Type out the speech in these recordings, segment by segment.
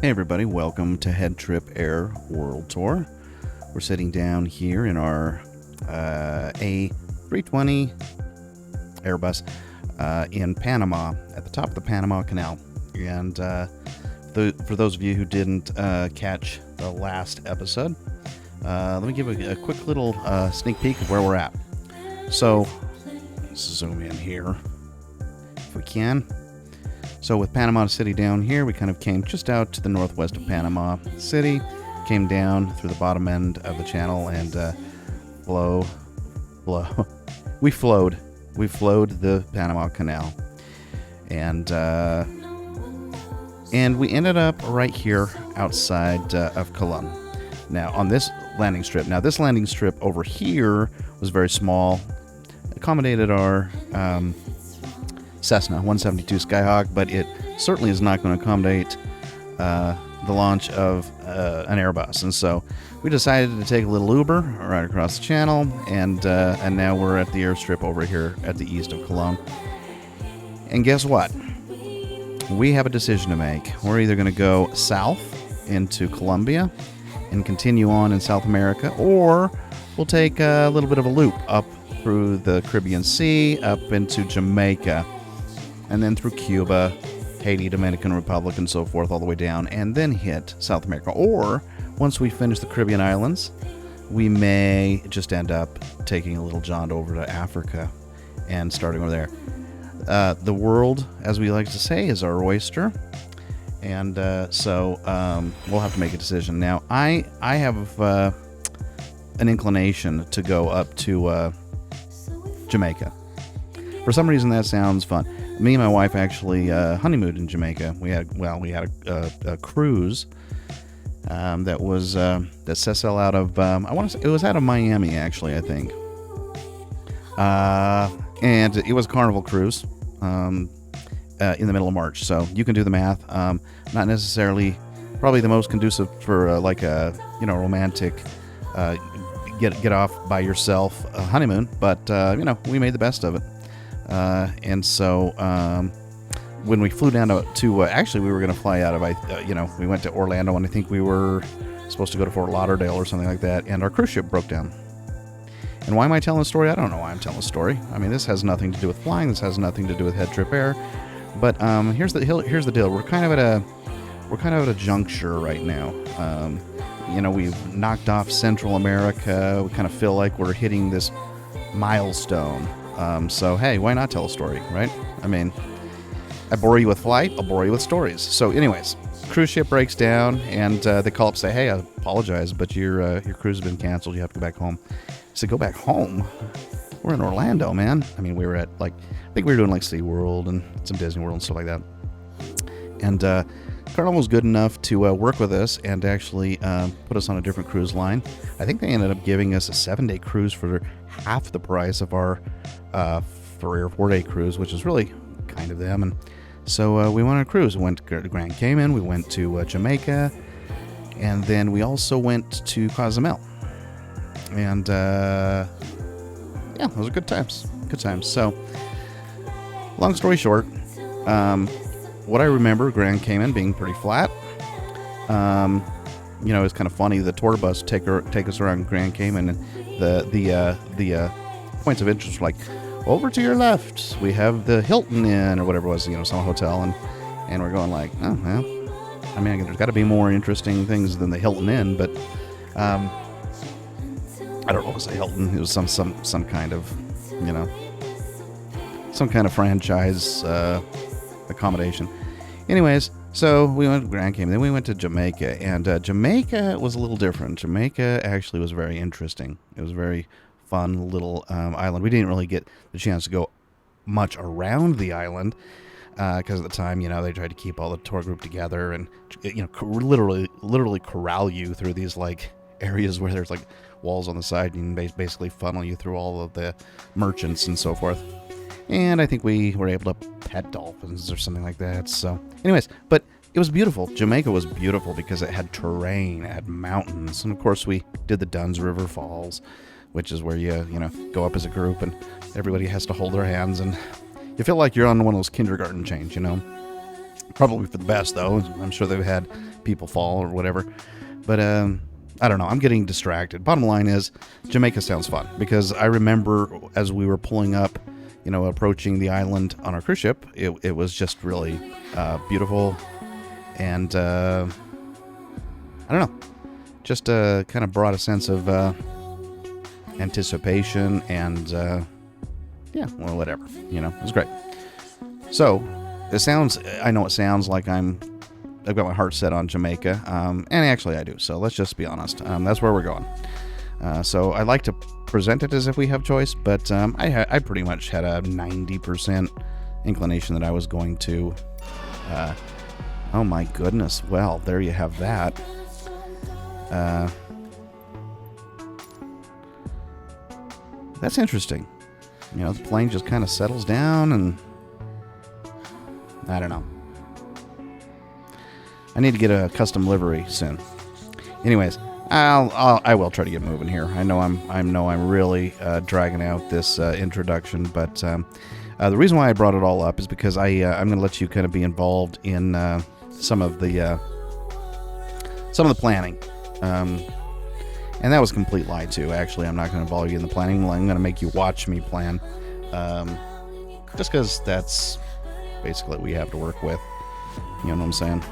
Hey everybody, welcome to HeadTrip Air World Tour. We're sitting down here in our A320 Airbus in Panama, at the top of the Panama Canal. And for those of you who didn't catch the last episode, let me give a quick little sneak peek of where we're at. So, let's zoom in here if we can. So with Panama City down here, we kind of came just out to the northwest of Panama City, came down through the bottom end of the channel, and we flowed the Panama Canal, and we ended up right here outside of Colón. Now on this landing strip, over here was very small, accommodated our Cessna 172 Skyhawk, but it certainly is not going to accommodate the launch of an Airbus. And so we decided to take a little Uber right across the channel, and now we're at the airstrip over here at the east of Colón. And guess what? We have a decision to make. We're either going to go south into Colombia and continue on in South America, or we'll take a little bit of a loop up through the Caribbean Sea, up into Jamaica, and then through Cuba, Haiti, Dominican Republic, and so forth, all the way down, and then hit South America. Or, once we finish the Caribbean islands, we may just end up taking a little jaunt over to Africa and starting over there. The world, as we like to say, is our oyster, and so we'll have to make a decision. Now, I have an inclination to go up to Jamaica. For some reason, that sounds fun. Me and my wife actually honeymooned in Jamaica. We had a cruise that set sail out of it was out of Miami, actually, I think, and it was a Carnival cruise in the middle of March. So you can do the math. Not necessarily probably the most conducive for like a romantic get off by yourself honeymoon, but we made the best of it. And so when we flew down to actually we were going to fly out of we went to Orlando, and I think we were supposed to go to Fort Lauderdale or something like that, and our cruise ship broke down. And why am I telling a story? I don't know why I'm telling a story. I mean, this has nothing to do with flying. This has nothing to do with HeadTrip Air. But here's the deal. We're kind of at a juncture right now. We've knocked off Central America. We kind of feel like we're hitting this milestone. So, hey, why not tell a story, right? I mean, I bore you with flight, I'll bore you with stories. So, anyways, cruise ship breaks down, and they call up and say, hey, I apologize, but your cruise has been canceled. You have to go back home. I said, go back home? We're in Orlando, man. I mean, we were at, I think we were doing, SeaWorld and some Disney World and stuff like that. And Carnival was good enough to work with us and actually put us on a different cruise line. I think they ended up giving us a 7-day cruise for half the price of our 3 or 4-day cruise, which is really kind of them. And so we went on a cruise. We went to Grand Cayman, we went to Jamaica, and then we also went to Cozumel. And those are good times. So, long story short, what I remember, Grand Cayman being pretty flat. It's kind of funny. The tour bus take us around Grand Cayman, and the points of interest were like, over to your left, we have the Hilton Inn, or whatever it was, some hotel, and we're going like, oh, well, I mean, there's got to be more interesting things than the Hilton Inn, but I don't know if it was a Hilton. It was some kind of, some kind of franchise accommodation. Anyways, so we went to Grand Cayman, then we went to Jamaica, and Jamaica was a little different. Jamaica actually was very interesting. It was a very fun little island. We didn't really get the chance to go much around the island because at the time, they tried to keep all the tour group together and, literally corral you through these areas where there's walls on the side and basically funnel you through all of the merchants and so forth. And I think we were able to pet dolphins or something like that. So anyways, but it was beautiful. Jamaica was beautiful because it had terrain, it had mountains. And of course we did the Dunn's River Falls, which is where you go up as a group and everybody has to hold their hands and you feel like you're on one of those kindergarten chains, Probably for the best, though. I'm sure they've had people fall or whatever. But I don't know. I'm getting distracted. Bottom line is, Jamaica sounds fun because I remember as we were pulling up, approaching the island on our cruise ship, it was just really beautiful. And I don't know. Just kind of brought a sense of anticipation and, whatever. It was great. So, I know it sounds like I've got my heart set on Jamaica, and actually I do, so let's just be honest. That's where we're going. So I like to present it as if we have choice, but I pretty much had a 90% inclination that I was going to. Oh my goodness, well, there you have that. That's interesting. The plane just kind of settles down, and I don't know. I need to get a custom livery soon. Anyways, I will try to get moving here. I know I'm really dragging out this introduction, but the reason why I brought it all up is because I'm going to let you kind of be involved in some of the planning. And that was a complete lie too. Actually, I'm not going to involve you in the planning. I'm going to make you watch me plan, just because that's basically what we have to work with. You know what I'm saying?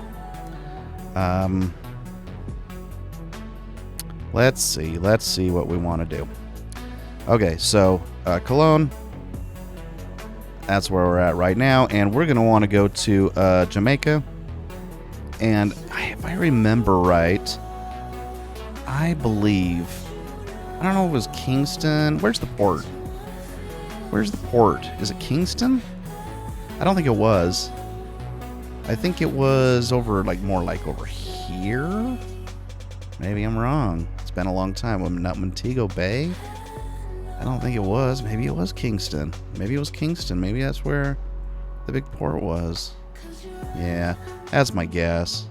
Let's see what we want to do. Okay, so Cologne, that's where we're at right now, and we're going to want to go to Jamaica. And if I remember right, I believe, I don't know if it was Kingston. Where's the port? Is it Kingston? I don't think it was. I think it was more like over here. Maybe I'm wrong. It's been a long time. Not Montego Bay? I don't think it was. Maybe it was Kingston. Maybe that's where the big port was. Yeah, that's my guess.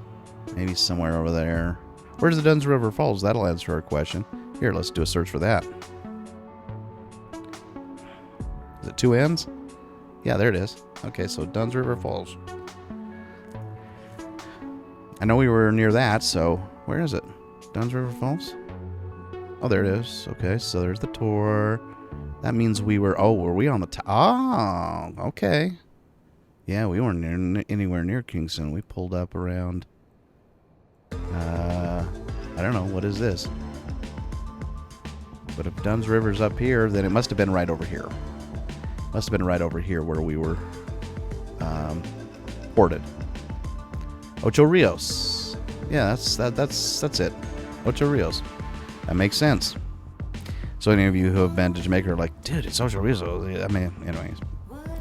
Maybe somewhere over there. Where's the Duns River Falls? That'll answer our question. Here, let's do a search for that. Is it 2 N's? Yeah, there it is. Okay, so Duns River Falls. I know we were near that, so where is it? Duns River Falls? Oh, there it is. Okay, so there's the tour. That means were we on the top? Oh, okay. Yeah, we weren't anywhere near Kingston. We pulled up around, I don't know, what is this? But if Duns River's up here, then it must have been right over here. Must have been right over here where we were ported. Ocho Rios. Yeah, that's it. Ocho Rios. That makes sense. So any of you who have been to Jamaica are like, dude, it's Ocho Rios. I mean, anyways.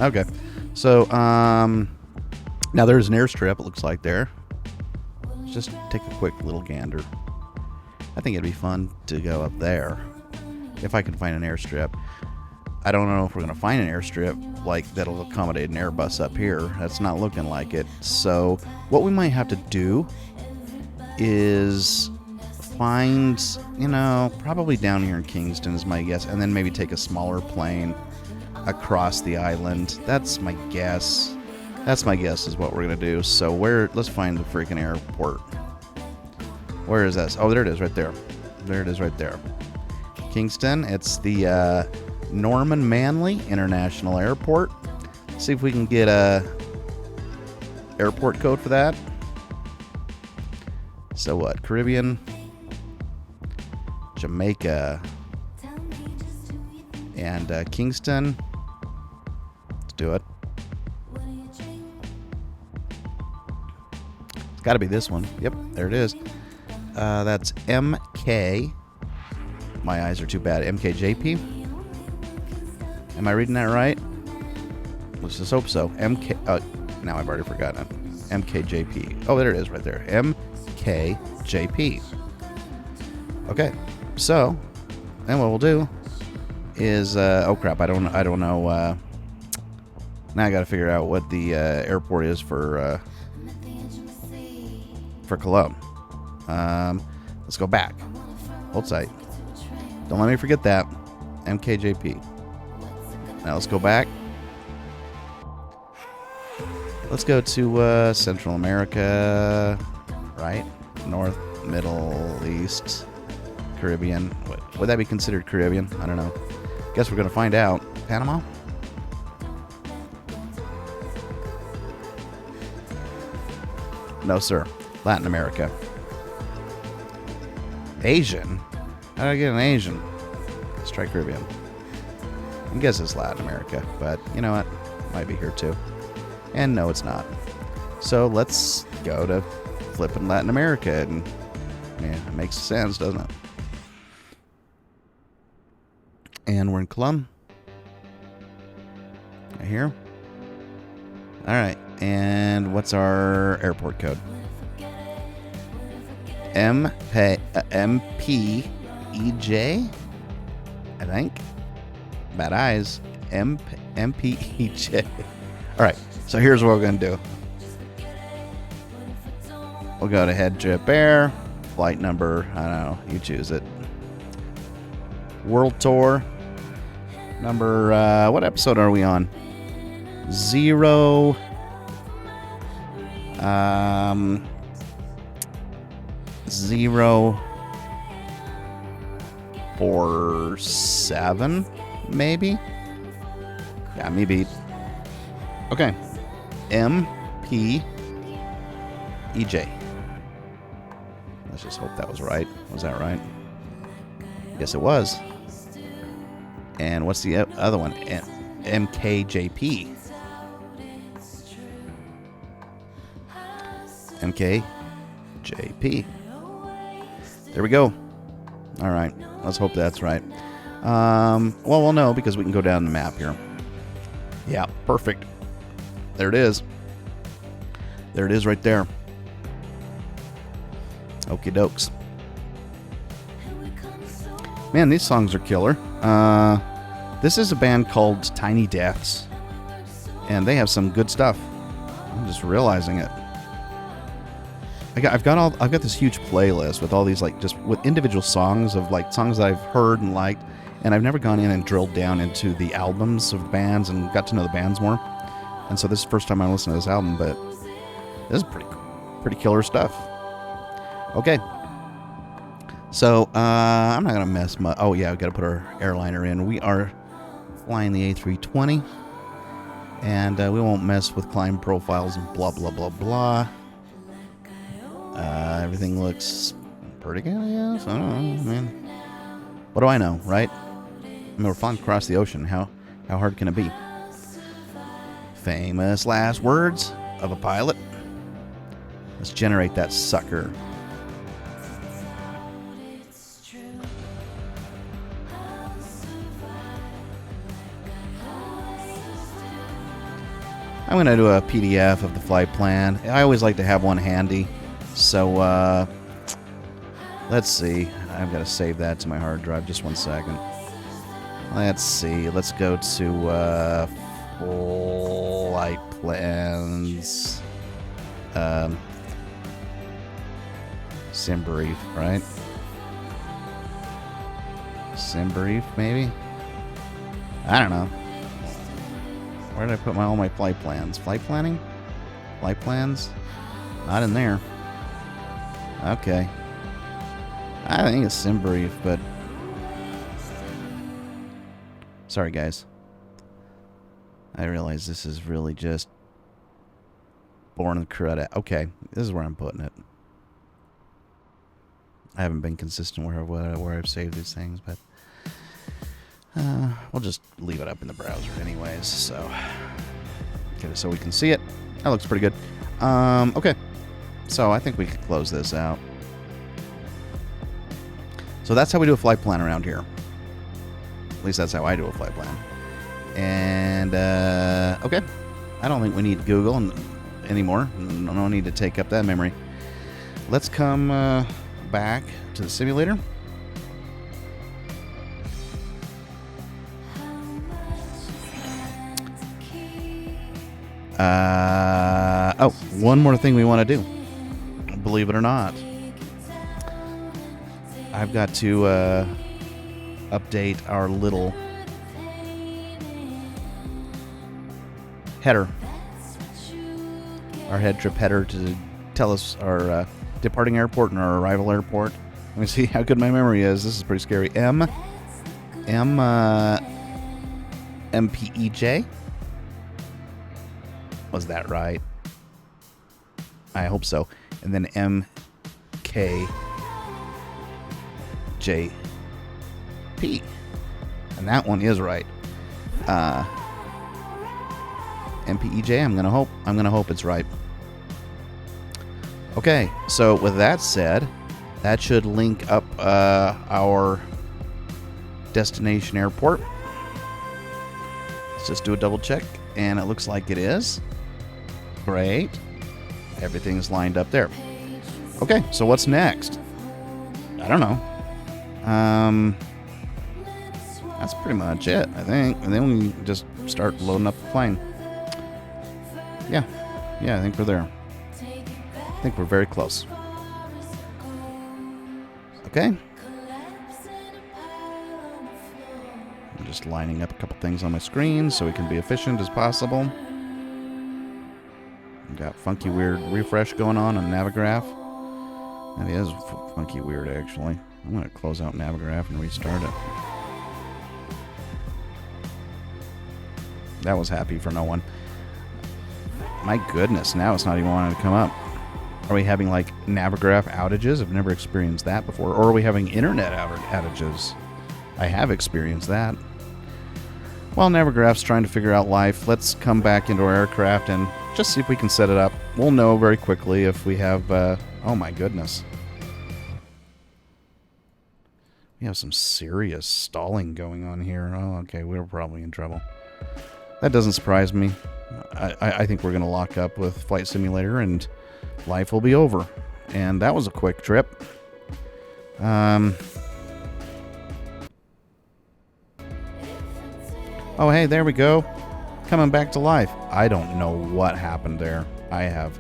Okay. So, now there's an airstrip, it looks like there. Let's just take a quick little gander. I think it'd be fun to go up there. If I can find an airstrip. I don't know if we're going to find an airstrip like that'll accommodate an Airbus up here. That's not looking like it. So what we might have to do is find, probably down here in Kingston is my guess, and then maybe take a smaller plane across the island. That's my guess. Is what we're going to do. So let's find the freaking airport. Where is this? Oh, there it is right there. Kingston. It's the Norman Manley International Airport. See if we can get a airport code for that. So what? Caribbean, Jamaica, and Kingston. Let's do it. It's got to be this one. Yep, there it is. That's MK. My eyes are too bad. MKJP. Am I reading that right? Let's just hope so. Now I've already forgotten it. MKJP. Oh, there it is right there. MKJP. Okay. So, then what we'll do is, oh crap, I don't know, now I gotta figure out what the airport is for Cologne. Let's go back. Hold tight. Don't let me forget that. MKJP. Now let's go back. Let's go to Central America, right? North, Middle East, Caribbean. Would that be considered Caribbean? I don't know. Guess we're going to find out. Panama? No, sir. Latin America. Asian? How did I get an Asian? Let's try Caribbean. I guess it's Latin America, but you know what? Might be here too. And no, it's not. So let's go to flipping Latin America, and yeah, it makes sense, doesn't it? And we're in Colum. Right here. All right. And what's our airport code? MPEJ, I think. Bad eyes. MPEJ. All right. So here's what we're going to do. We'll go to HeadTrip Air. Flight number, I don't know. You choose it. World Tour. Number, what episode are we on? 0. 047, maybe? Got me beat. Okay. MPEJ. Let's just hope that was right. Was that right? Yes, it was. And what's the other one? MKJP. MKJP. There we go. All right. Let's hope that's right. Well, we'll know because we can go down the map here. Yeah, perfect. There it is. There it is right there. Okie dokes. Man, these songs are killer. This is a band called Tiny Deaths, and they have some good stuff. I'm just realizing it. I've got this huge playlist with all these, like, just with individual songs of, like, songs that I've heard and liked, and I've never gone in and drilled down into the albums of bands and got to know the bands more. And so this is the first time I listen to this album, but this is pretty killer stuff. Okay. So, I'm not going to mess much. Oh, yeah, I've got to put our airliner in. We are flying the A320, and we won't mess with climb profiles and blah, blah, blah, blah. Everything looks pretty good, I guess. I don't know. I mean, what do I know, right? I mean, we're flying across the ocean. How hard can it be? Famous last words of a pilot. Let's generate that sucker. I'm going to do a PDF of the flight plan. I always like to have one handy. So, let's see. I've got to save that to my hard drive. Just one second. Let's see. Let's go to flight plans. Sim brief, right? Sim brief, maybe? I don't know. Where did I put all my flight plans? Flight planning? Flight plans? Not in there. Okay. I think it's sim brief, but sorry guys. I realize this is really just born of credit. Okay, this is where I'm putting it. I haven't been consistent where I've saved these things, but we'll just leave it up in the browser anyways. So, okay, so we can see it. That looks pretty good. Okay, so I think we could close this out. So that's how we do a flight plan around here. At least that's how I do a flight plan. And okay, I don't think we need Google anymore. No need to take up that memory. Let's come back to the simulator. Oh, one more thing we want to do. Believe it or not, I've got to update our little header. our HeadTrip header to tell us our departing airport and our arrival airport. Let me see how good my memory is. This is pretty scary. MPEJ? Was that right? I hope so. And then MKJP. And that one is right. MPEJ, I'm gonna hope it's right. Okay, so with that said, that should link up our destination airport. Let's just do a double check, and it looks like it is. Great. Everything's lined up there. Okay, so what's next? I don't know. That's pretty much it, I think. And then we just start loading up the plane. Yeah, I think we're there. I think we're very close. Okay. I'm just lining up a couple things on my screen so we can be efficient as possible. We've got funky weird refresh going on Navigraph. That is funky weird, actually. I'm going to close out Navigraph and restart it. That was happy for no one. My goodness, now it's not even wanting to come up. Are we having like Navigraph outages? I've never experienced that before. Or are we having internet outages? I have experienced that. While Navigraph's trying to figure out life, let's come back into our aircraft and just see if we can set it up. We'll know very quickly if we have... oh my goodness. We have some serious stalling going on here. Oh, okay, we're probably in trouble. That doesn't surprise me. I think we're going to lock up with Flight Simulator and life will be over. And that was a quick trip. Oh, hey, there we go. Coming back to life. I don't know what happened there. I have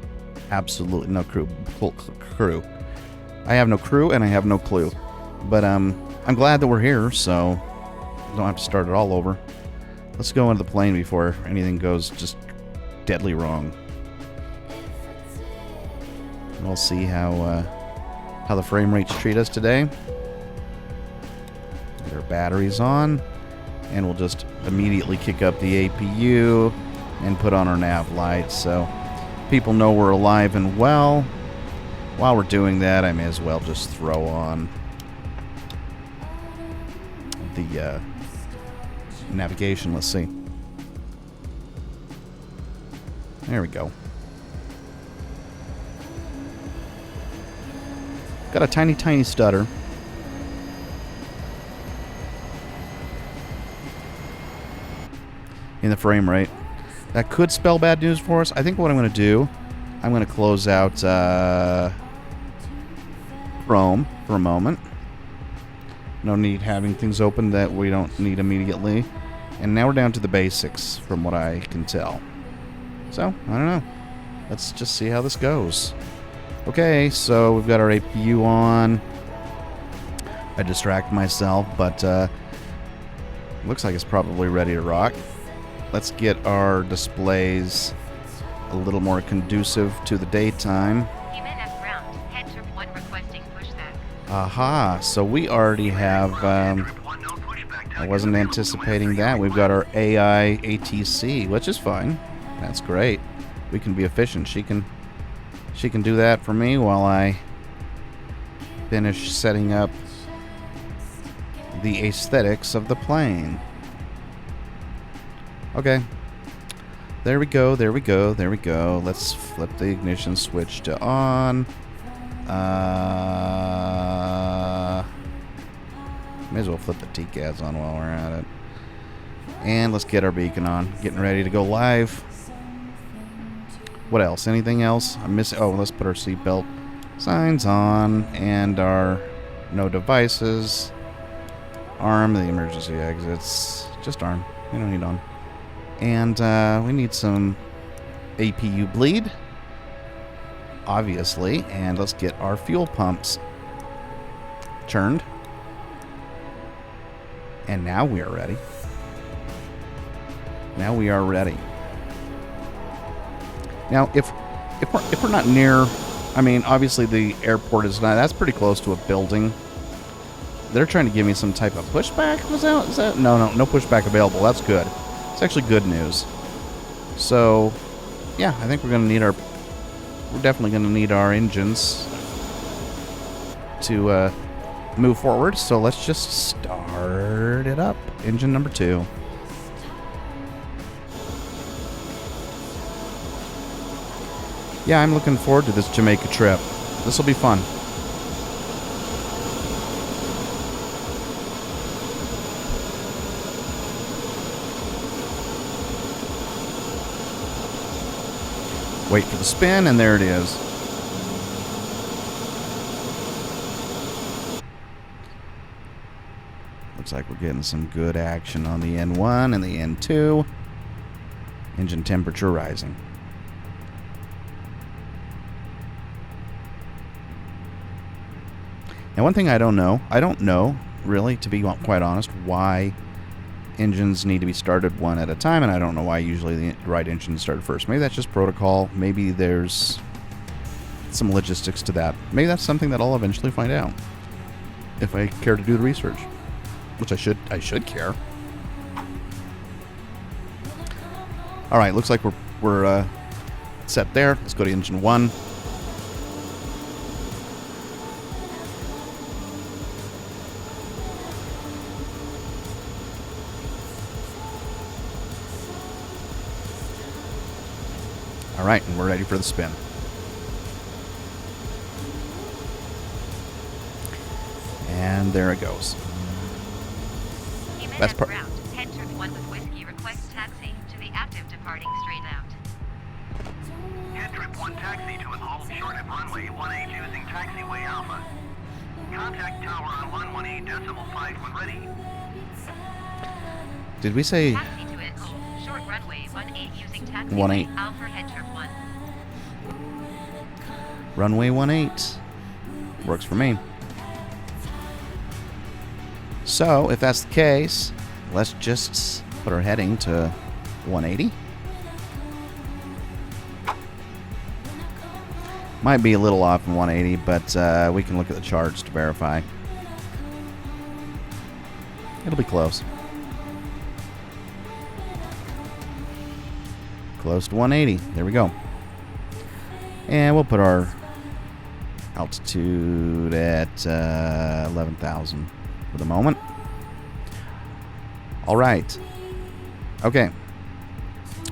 absolutely no crew. I have no crew and I have no clue. But I'm glad that we're here, so don't have to start it all over. Let's go into the plane before anything goes just deadly wrong. We'll see how the frame rates treat us today. Get our batteries on, and we'll just immediately kick up the APU and put on our nav lights so people know we're alive and well. While we're doing that, I may as well just throw on the navigation. Let's see. There we go. Got a tiny stutter. In the frame rate. That could spell bad news for us. I think what I'm going to do, I'm going to close out Chrome for a moment. No need having things open that we don't need immediately. And now we're down to the basics from what I can tell. So, I don't know. Let's just see how this goes. Okay, so we've got our APU on. I distract myself, but looks like it's probably ready to rock. Let's get our displays a little more conducive to the daytime. HeadTrip 1 requesting pushback. Aha, so we already have, I wasn't anticipating that. We've got our AI ATC, which is fine. That's great. We can be efficient. She can do that for me while I finish setting up the aesthetics of the plane. Okay. There we go. Let's flip the ignition switch to on. May as well flip the TCADs on while we're at it. And let's get our beacon on. Getting ready to go live. What else? Anything else? I'm missing. Oh, let's put our seatbelt signs on and our no devices. Arm the emergency exits. Just arm. We don't need on. And we need some APU bleed, obviously. And let's get our fuel pumps churned. And now we are ready. Now, if if we're not near, I mean, obviously the airport is not. That's pretty close to a building. They're trying to give me some type of pushback. Is that? No pushback available. That's good. It's actually good news. So, yeah, I think we're definitely gonna need our engines to move forward. So let's just start it up. Engine number 2. Yeah, I'm looking forward to this Jamaica trip. This will be fun. Wait for the spin, and there it is. Looks like we're getting some good action on the N1 and the N2. Engine temperature rising. Now, one thing I don't know, really, to be quite honest, why engines need to be started one at a time, and I don't know why usually the right engine is started first. Maybe that's just protocol. Maybe there's some logistics to that. Maybe that's something that I'll eventually find out if I care to do the research, which I should care. All right, looks like we're set there. Let's go to engine 1. All right, and we're ready for the spin. And there it goes. That's part. HeadTrip 1 with whiskey requests taxi to the active departing straight out. HeadTrip 1 taxi to an hold short of runway 18 using taxiway Alpha. Contact tower on 118.5 when ready. Did we say Taxi to it hold short runway 18 using taxiway 18. Alpha HeadTrip 1. runway 18? Works for me. So, if that's the case, let's just put our heading to 180. Might be a little off in 180, but we can look at the charts to verify. It'll be close. Close to 180. There we go. And we'll put our altitude at 11,000 for the moment. All right. Okay.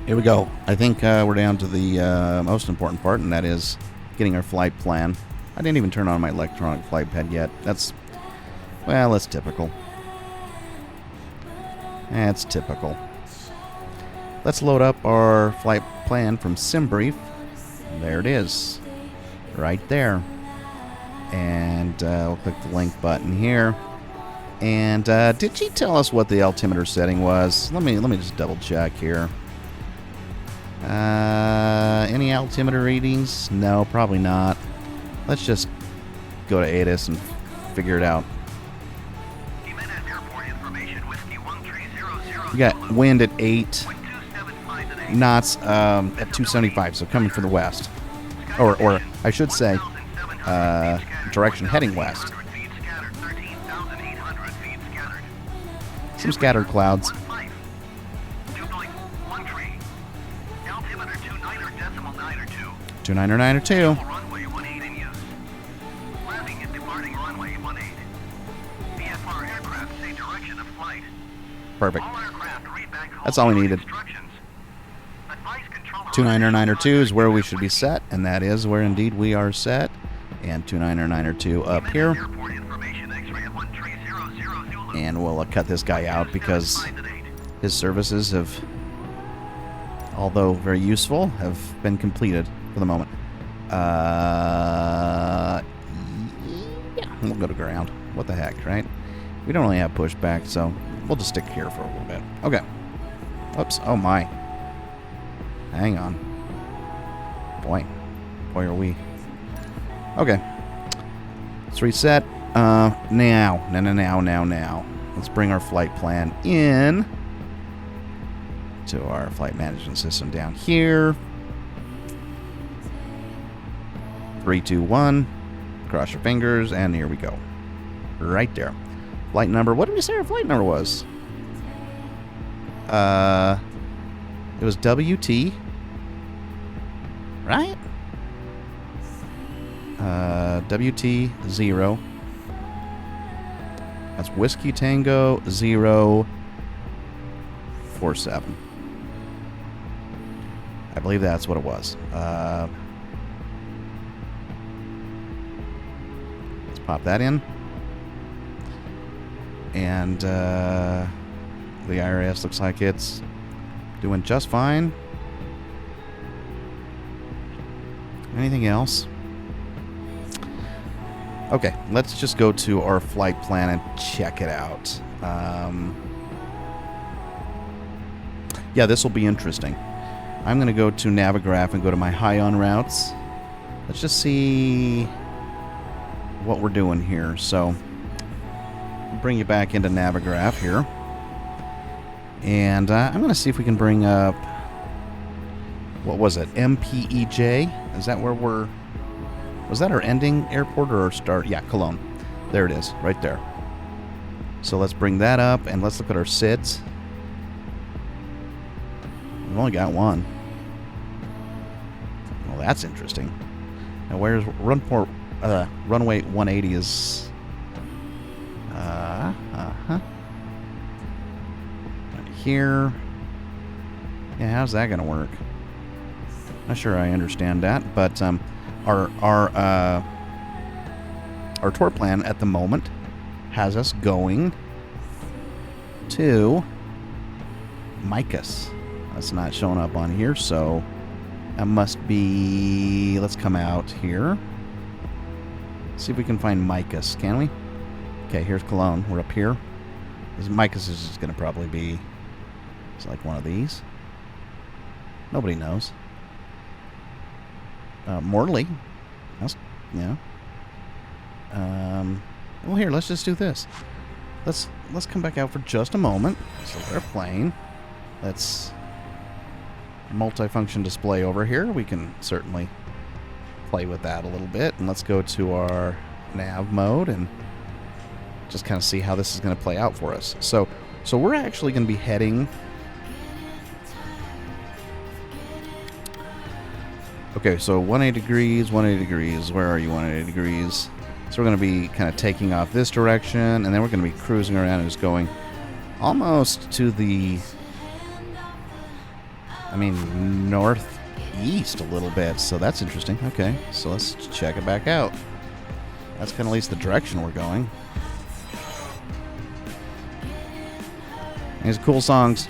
Here we go. I think we're down to the most important part, and that is getting our flight plan. I didn't even turn on my electronic flight pad yet. That's typical. That's typical. Let's load up our flight plan from SimBrief. There it is. Right there. And we'll click the link button here. And did she tell us what the altimeter setting was? Let me just double check here. Any altimeter readings? No, probably not. Let's just go to ATIS and figure it out. We got wind at 8 knots at 275, so coming from the west. Or I should say, direction heading west. Some scattered clouds. 2992. Perfect. That's all we needed. 29902 is where we should be set, and that is where indeed we are set. And 29902 up here. And we'll cut this guy out because his services have, although very useful, have been completed for the moment. Yeah, we'll go to ground. What the heck, right? We don't really have pushback, so we'll just stick here for a little bit. Okay. Oops. Oh, my. Hang on. Boy, are we. Okay. Let's reset. Now. Let's bring our flight plan in to our flight management system down here. 3, 2, 1. Cross your fingers, and here we go. Right there. Flight number. What did we say our flight number was? It was WT. Right? WT 0. That's Whiskey Tango 047. I believe that's what it was. Let's pop that in. And the IRS looks like it's doing just fine. Anything else? Okay, let's just go to our flight plan and check it out. Yeah, this will be interesting. I'm going to go to Navigraph and go to my high on routes. Let's just see what we're doing here. So, I'll bring you back into Navigraph here. And I'm going to see if we can bring up, what was it, MPEJ? Is that where we're... Was that our ending airport or our start? Yeah, Cologne. There it is, right there. So let's bring that up and let's look at our SIDs. We've only got one. Well, that's interesting. Now, where's runway 180 is... Right here. Yeah, how's that going to work? Not sure I understand that, but our tour plan at the moment has us going to Micus. That's not showing up on here, so that must be... Let's come out here. See if we can find Micus, can we? Okay, here's Cologne. We're up here. Micus is just going to probably be... It's like one of these. Nobody knows. Morley. That's, yeah. Well, here, let's just do this. Let's come back out for just a moment. So they're playing. Let's multifunction display over here. We can certainly play with that a little bit. And let's go to our nav mode and just kind of see how this is going to play out for us. So we're actually going to be heading... Okay, so 180 degrees, 180 degrees. Where are you, 180 degrees? So we're going to be kind of taking off this direction, and then we're going to be cruising around and just going almost to the, northeast a little bit. So that's interesting. Okay, so let's check it back out. That's kind of at least the direction we're going. These are cool songs,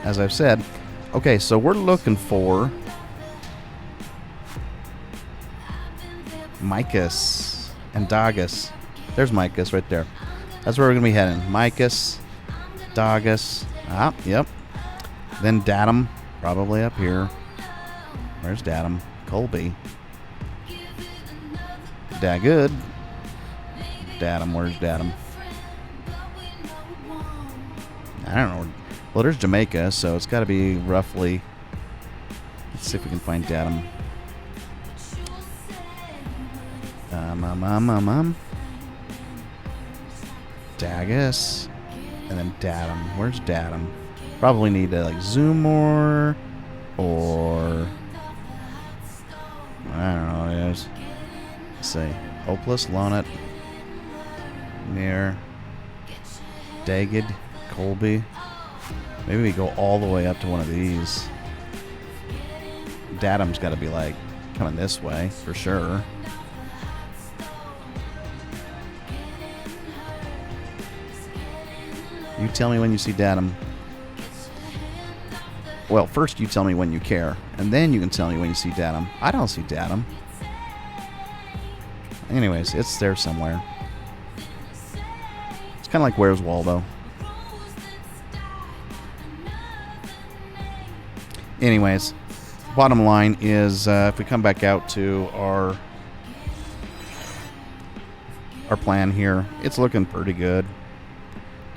as I've said. Okay, so we're looking for Micus and Dagus. There's Micus right there. That's where we're going to be heading. Micus, Dagus. Ah, yep. Then Datum, probably up here. Where's Datum? Colby. Dagud. Datum, where's Datum? I don't know. Well, there's Jamaica, so it's got to be roughly... Let's see if we can find Datum. Dagus. And then Datum. Where's Datum? Probably need to zoom more. Or... I don't know what it is. Let's see. Hopeless, Lonut. Near. Dagid. Colby. Maybe we go all the way up to one of these. Datum's got to be coming this way for sure. You tell me when you see Datum. Well, first you tell me when you care, and then you can tell me when you see Datum. I don't see Datum. Anyways, it's there somewhere. It's kind of like Where's Waldo. Anyways, bottom line is if we come back out to our plan here, it's looking pretty good.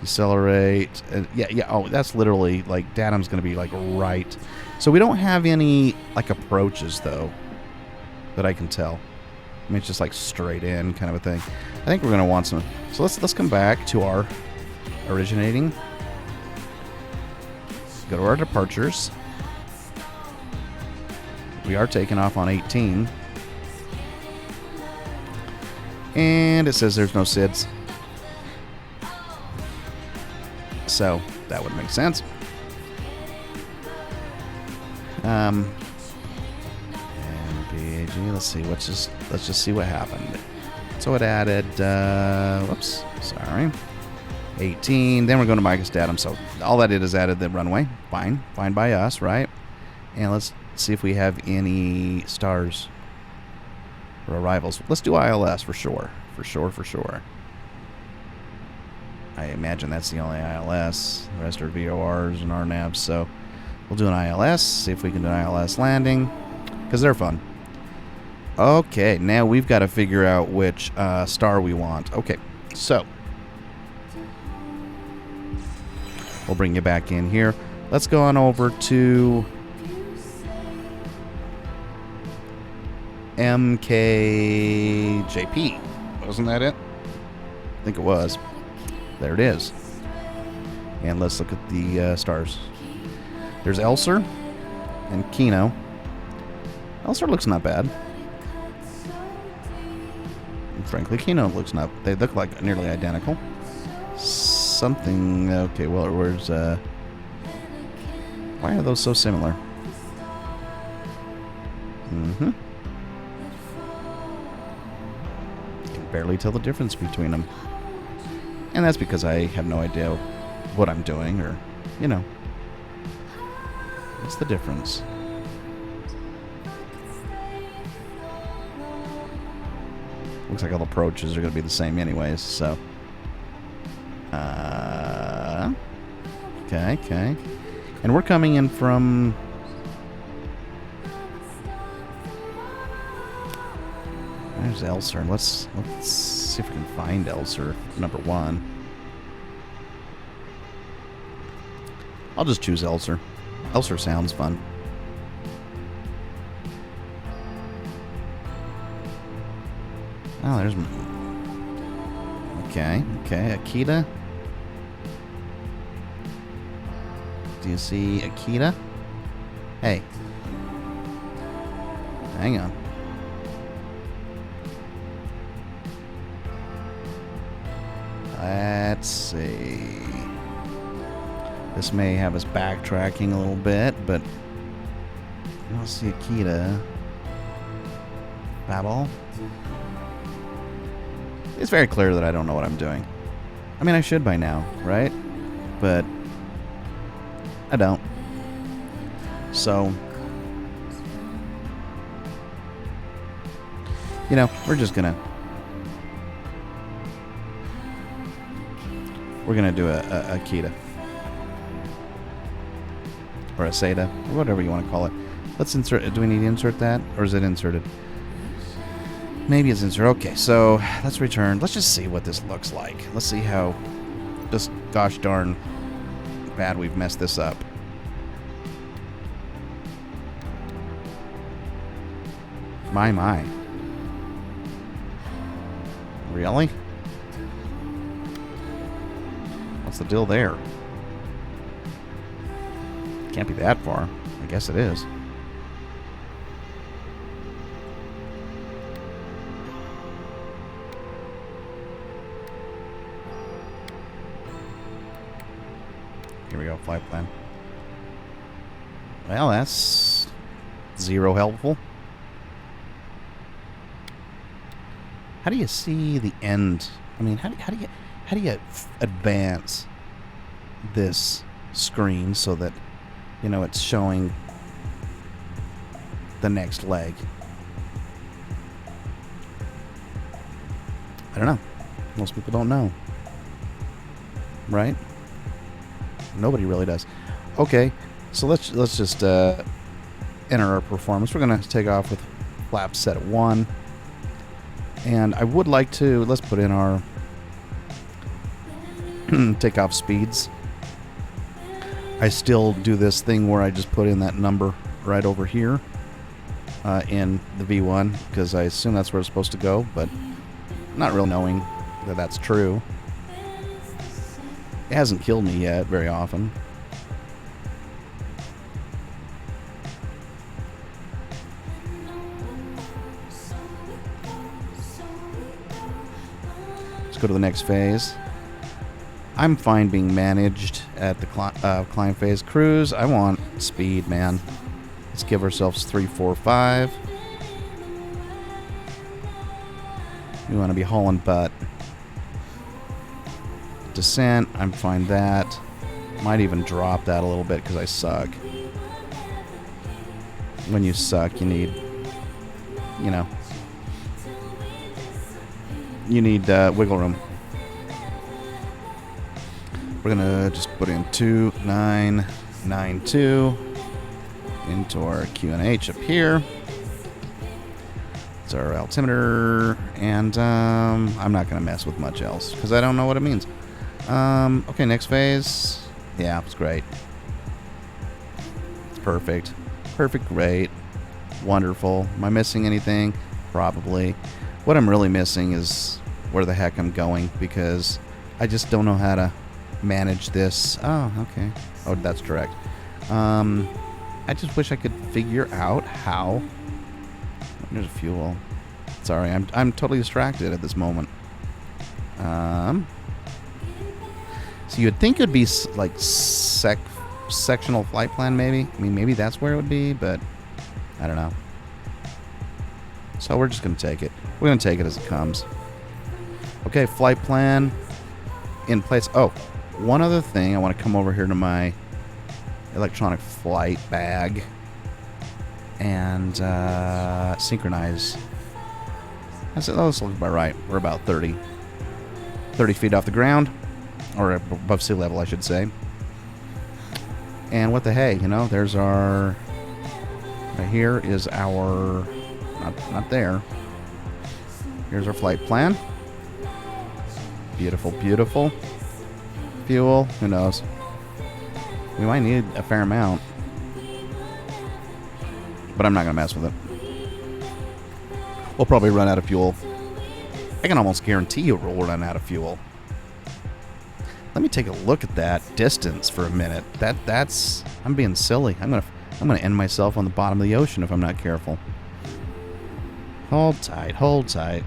Decelerate. Yeah. Oh, that's literally Datum's going to be right. So we don't have any approaches though that I can tell. I mean, it's just like straight in kind of a thing. I think we're going to want some. So let's come back to our originating. Go to our departures. We are taking off on 18. And it says there's no SIDS. So that would make sense. And PAG, let's just see what happened. So it added, whoops, sorry, 18. Then we're going to Micah's datum. So all that did is added the runway. Fine by us, right? And let's see if we have any stars or arrivals. Let's do ILS for sure. For sure. I imagine that's the only ILS. The rest are VORs and RNAVs. So we'll do an ILS. See if we can do an ILS landing. Because they're fun. Okay, now we've got to figure out which star we want. Okay, so we'll bring you back in here. Let's go on over to MKJP. Wasn't that it? I think it was. There it is. And let's look at the stars. There's Elser and Kino. Elser looks not bad. And frankly, Kino looks not. They look like nearly identical. Something. Okay, well, where's. Why are those so similar? Mm-hmm. Can barely tell the difference between them. And that's because I have no idea what I'm doing or, you know. What's the difference? Looks like all the approaches are going to be the same anyways, so. Okay. And we're coming in from... There's Elser. Let's see if we can find Elser, number 1. I'll just choose Elser. Elser sounds fun. Oh, there's... Okay, Akita. Do you see Akita? Hey. Hang on. Let's see. This may have us backtracking a little bit, but I don't see Akita. Babel. It's very clear that I don't know what I'm doing. I mean, I should by now, right? But I don't. So, you know, we're gonna do a Akita. Or a SETA, or whatever you want to call it. Let's insert. Do we need to insert that? Or is it inserted? Maybe it's inserted. Okay, so let's return. Let's just see what this looks like. Let's see how just gosh darn bad we've messed this up. My. Really? What's the deal there? Can't be that far. I guess it is. Here we go, flight plan. Well, that's 0 helpful. How do you see the end? I mean, how do you advance this screen so that, you know, it's showing the next leg? I don't know. Most people don't know. Right? Nobody really does. Okay, so let's just enter our performance. We're going to take off with flaps set at 1. And I would like to, let's put in our takeoff speeds. I still do this thing where I just put in that number right over here. in the V1 because I assume that's where it's supposed to go, but not really knowing that that's true. It hasn't killed me yet very often. Let's go to the next phase. I'm fine being managed at the climb phase. Cruise, I want speed, man. Let's give ourselves 3, 4, 5. We want to be hauling butt. Descent, I'm fine that. Might even drop that a little bit because I suck. When you suck, you need, you know, you need wiggle room. We're going to just put in 2992 into our QNH up here. It's our altimeter, and I'm not going to mess with much else because I don't know what it means. Okay, next phase. Yeah, it's great. It's perfect. Perfect, great. Wonderful. Am I missing anything? Probably. What I'm really missing is where the heck I'm going because I just don't know how to manage this. Oh, okay. Oh, that's direct. I just wish I could figure out how. There's fuel. Sorry, I'm totally distracted at this moment. So you'd think it would be like sectional flight plan, maybe. I mean, maybe that's where it would be, but I don't know. So we're just gonna take it. We're gonna take it as it comes. Okay, flight plan in place. Oh, one other thing. I want to come over here to my electronic flight bag and synchronize. I said, oh, this looks about right. We're about 30 feet off the ground, or above sea level, I should say. And what the hey, you know, there's our, right here is our, not there. Here's our flight plan. Beautiful, beautiful. Fuel, who knows? We might need a fair amount. But I'm not going to mess with it. We'll probably run out of fuel. I can almost guarantee you we'll run out of fuel. Let me take a look at that distance for a minute. That's I'm being silly. I'm gonna end myself on the bottom of the ocean if I'm not careful. Hold tight, hold tight.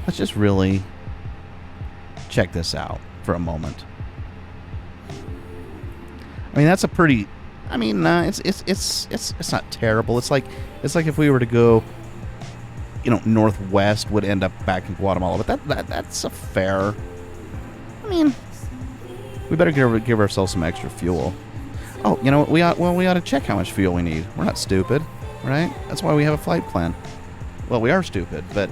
Let's just really check this out for a moment. I mean, that's a pretty. I mean, it's not terrible. It's like if we were to go, you know, northwest, would end up back in Guatemala. But that's a fair. I mean, we better give ourselves some extra fuel. Oh, you know what? We ought to check how much fuel we need. We're not stupid, right? That's why we have a flight plan. Well, we are stupid, but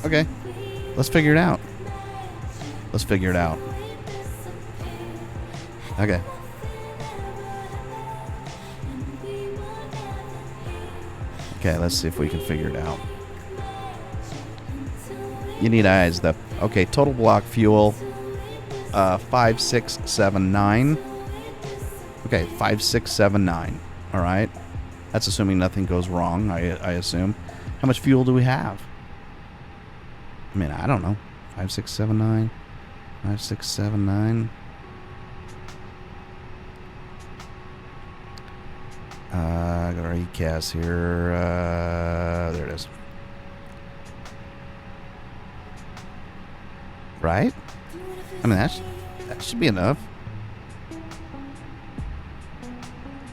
okay. Let's figure it out. Let's figure it out. Okay. Okay, let's see if we can figure it out. You need eyes, though. Okay, total block fuel, 5679. Okay, 5679. All right. That's assuming nothing goes wrong, I assume. How much fuel do we have? I mean, I don't know. 5679. 5679. I got our ECAS here. There it is. Right? I mean, that should be enough.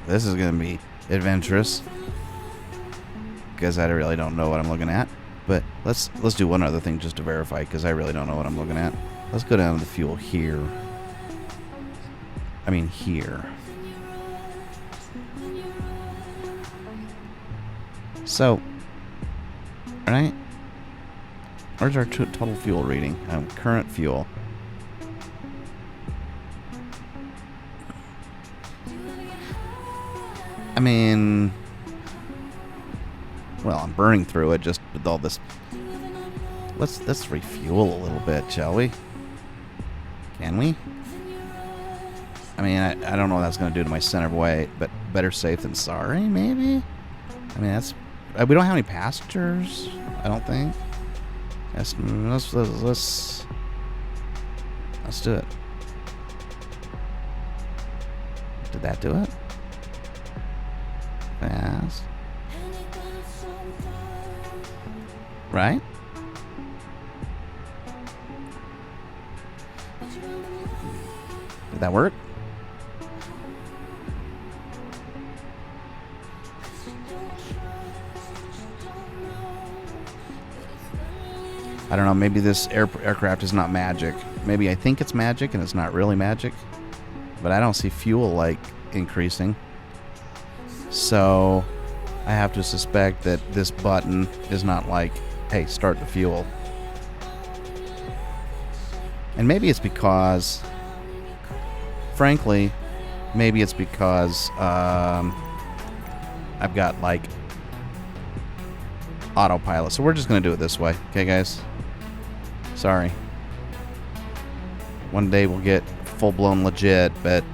This is going to be adventurous because I really don't know what I'm looking at. But let's do one other thing just to verify because I really don't know what I'm looking at. Let's go down to the fuel here. I mean here. So, right? Where's our total fuel reading? Current fuel. I mean, well, I'm burning through it just with all this. Let's refuel a little bit, shall we? Can we? I mean, I don't know what that's going to do to my center of weight, but better safe than sorry, maybe? I mean, that's... we don't have any passengers, I don't think. Let's do it. Did that do it? Fast. Right? Did that work? I don't know, maybe this aircraft is not magic. Maybe I think it's magic and it's not really magic. But I don't see fuel, like, increasing. So, I have to suspect that this button is not like, hey, start the fuel. And maybe it's because, frankly, maybe it's because I've got, like, autopilot. So we're just going to do it this way. Okay, guys? Sorry. One day we'll get full-blown legit, but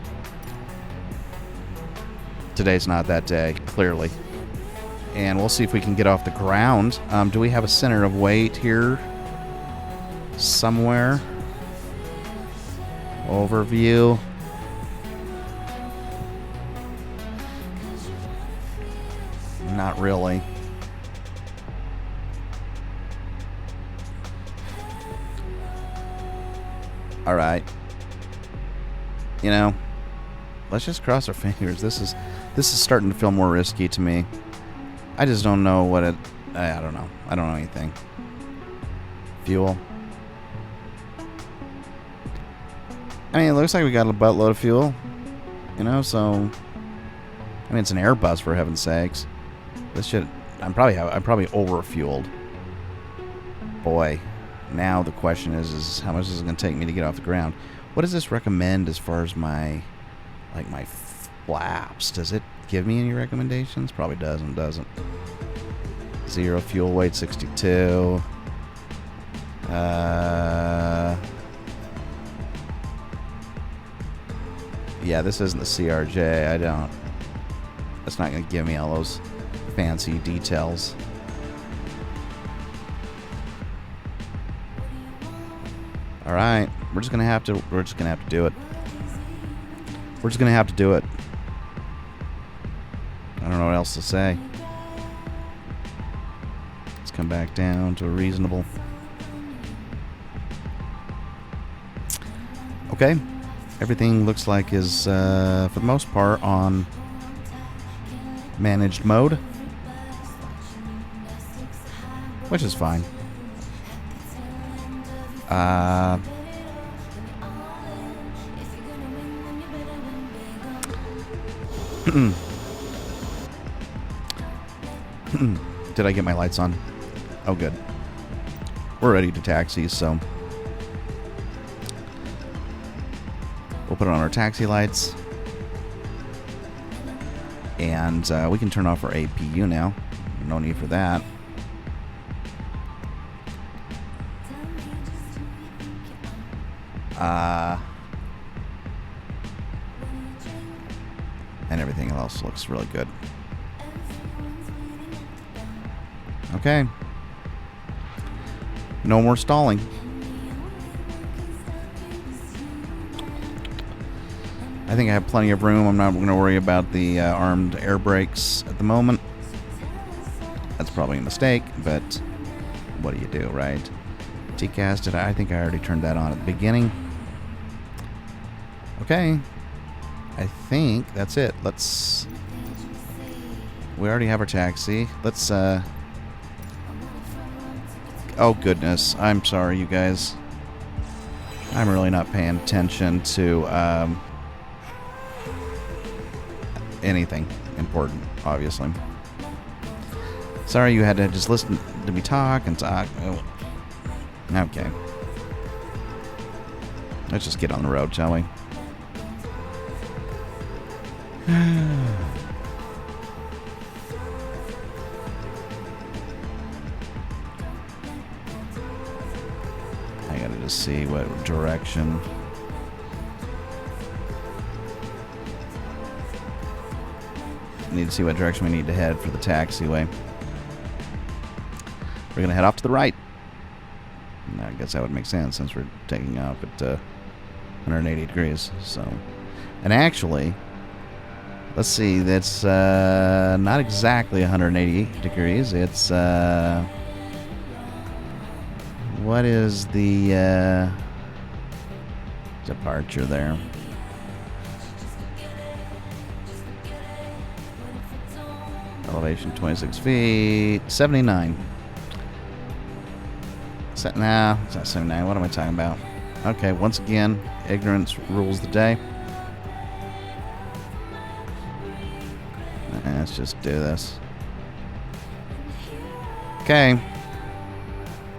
today's not that day, clearly. And we'll see if we can get off the ground. Do we have a center of weight here? Somewhere? Overview. Not really. Alright. You know, let's just cross our fingers. This is starting to feel more risky to me. I just don't know what it... I don't know. I don't know anything. Fuel. I mean, it looks like we got a buttload of fuel. You know, so... I mean, it's an Airbus, for heaven's sakes. This shit... I'm probably overfueled. Boy. Now the question is how much is it going to take me to get off the ground? What does this recommend as far as my... like, my flaps? Does it give me any recommendations? Probably doesn't. 0 fuel weight, 62. Yeah, this isn't the CRJ. That's not going to give me all those fancy details. All right, we're just gonna have to do it. We're just gonna have to do it. I don't know what else to say. Let's come back down to a reasonable. Okay, everything looks like is for the most part on managed mode, which is fine. Did I get my lights on? Oh, good. We're ready to taxi, so we'll put on our taxi lights, and we can turn off our APU now. No need for that. And everything else looks really good. Okay. No more stalling. I think I have plenty of room. I'm not going to worry about the armed air brakes at the moment. That's probably a mistake, but what do you do, right? TCAS, I think I already turned that on at the beginning. Okay. I think that's it. We already have our taxi. Let's, oh goodness. I'm sorry, you guys. I'm really not paying attention to, anything important, obviously. Sorry you had to just listen to me talk and talk. Oh. Okay. Let's just get on the road, shall we? I gotta just see what direction. need to see what direction we need to head for the taxiway. We're going to head off to the right. I guess that would make sense since we're taking off at 180 degrees. So, and actually, let's see, that's not exactly 180 degrees. It's what is the departure there? Elevation 26 feet, 79. Nah, it's not 79. What am I talking about? Okay, once again, ignorance rules the day. Let's just do this. Okay.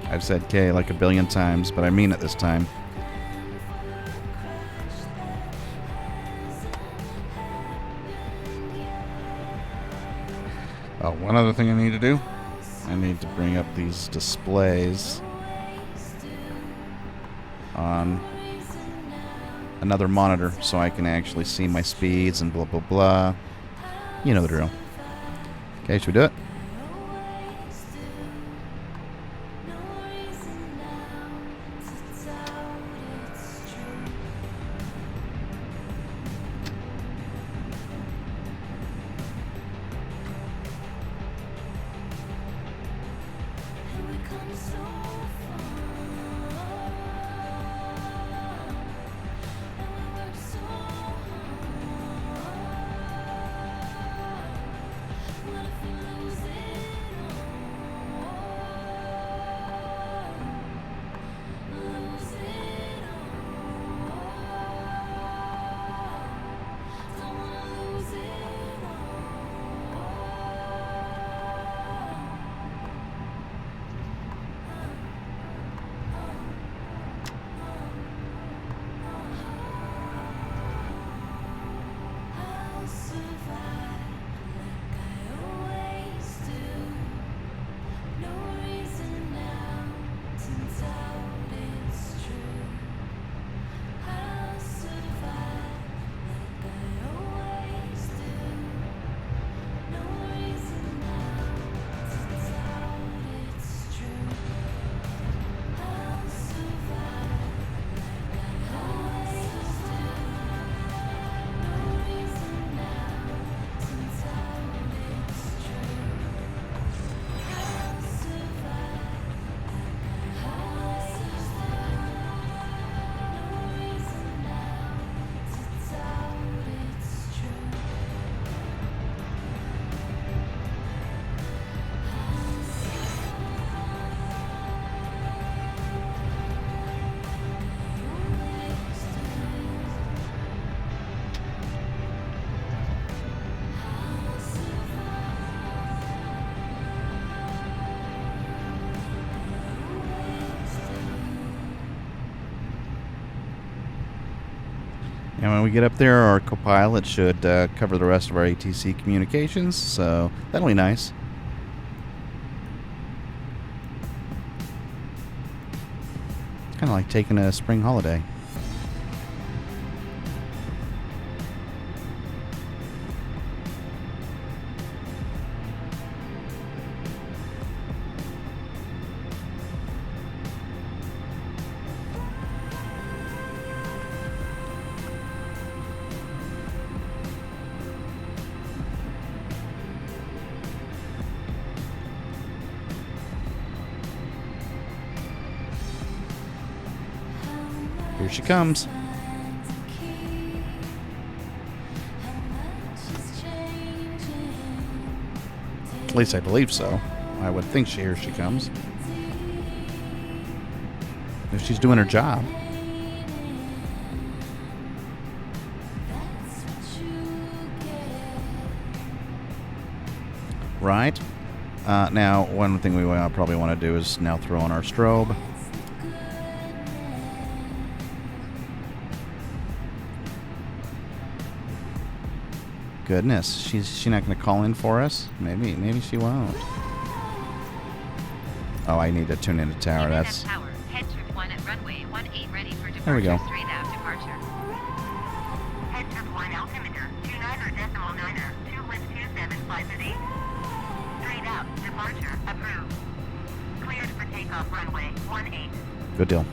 I've said K like a billion times, but I mean it this time. Oh, one other thing I need to do. I need to bring up these displays on another monitor so I can actually see my speeds and blah, blah, blah. You know the drill. Okay, should we do it? And when we get up there, our copilot should cover the rest of our ATC communications, so that'll be nice. Kind of like taking a spring holiday. Here she comes. At least I believe so. I would think here she comes. If she's doing her job. Right. Now, one thing we probably want to do is now throw on our strobe. Goodness, she's not going to call in for us? Maybe she won't. Oh, I need to tune into tower. That's. Tower. HeadTrip 1 at runway 18 ready for departure. There we go. Straight out departure. HeadTrip 1 altimeter 29er decimal 9er 2 with 27 5 at 8. Straight out. Departure approved. Cleared for takeoff runway 18. Good deal.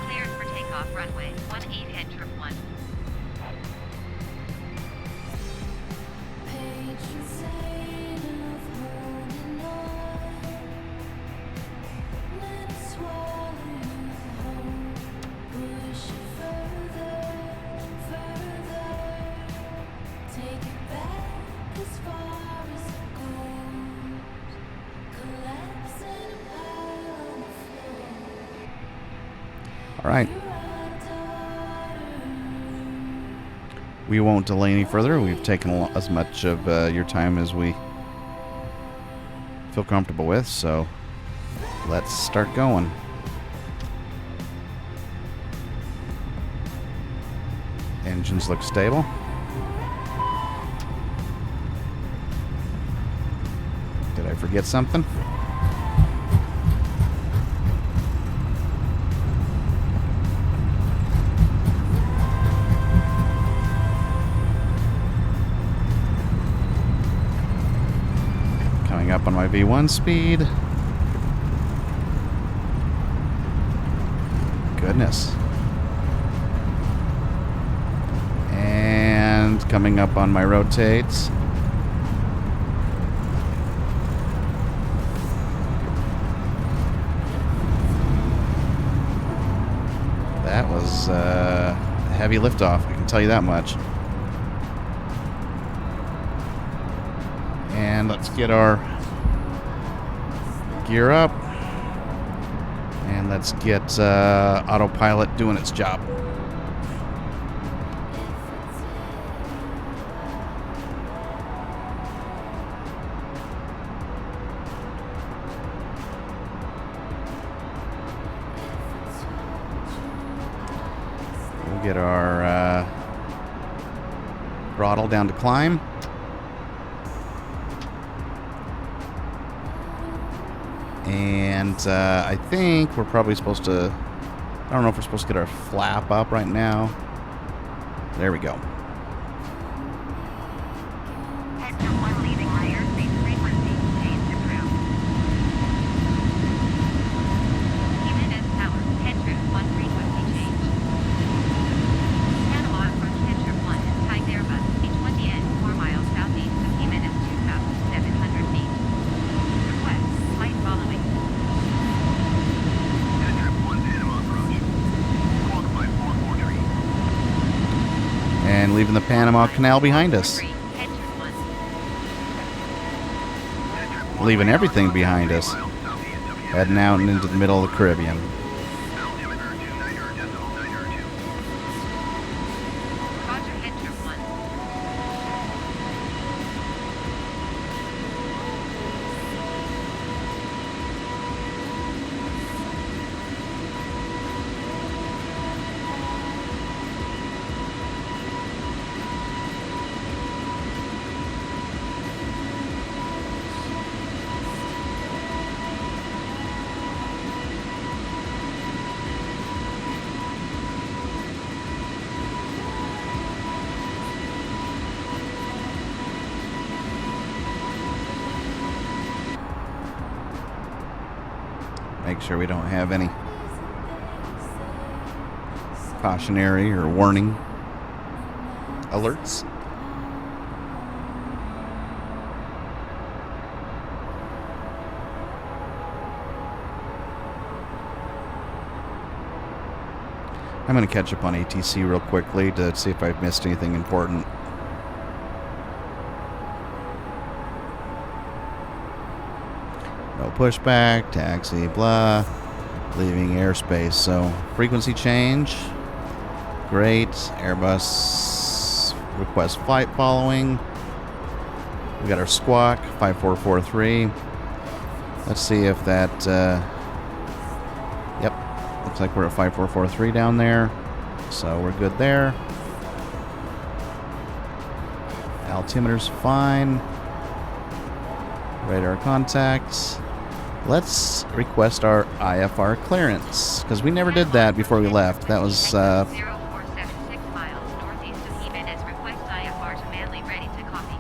Cleared for takeoff runway 18 HeadTrip 1. All right. We won't delay any further. We've taken as much of your time as we feel comfortable with, so let's start going. Engines look stable. Did I forget something? Coming up on my V1 speed. Goodness. And coming up on my rotates. That was a heavy liftoff, I can tell you that much. And let's get our gear up. And let's get autopilot doing its job. We'll get our throttle down to climb. And I think we're probably supposed to, I don't know if we're supposed to get our flap up right now. There we go. HeadTrip 1 leaving my airspace frequency. Change approved. Jimenez Tower, HeadTrip 1 frequency change. Panama approach HeadTrip 1 and Thai Airbus A20N 4 miles southeast of Jimenez 2,700 feet. Request flight following. HeadTrip 1 Panama approach. Squawk 5443. And leaving the Panama Canal behind us. Three, HeadTrip 1. HeadTrip 1 Leaving radar everything contact behind 3 us. miles southeast of Heading out and into the middle of the Caribbean. Altimeter 290.902. Roger, HeadTrip 1. Make sure we don't have any cautionary or warning alerts. I'm going to catch up on ATC real quickly to see if I've missed anything important. No pushback, taxi, blah, leaving airspace. So frequency change, great. Airbus request flight following. We got our squawk 5443. Let's see if that. Yep, looks like we're at 5443 down there, so we're good there. Altimeter's fine. Radar contacts. Let's request our IFR clearance, because we never did that before we left. That was 0476 miles northeast of Jimenez. Request IFR to Manly, ready to copy.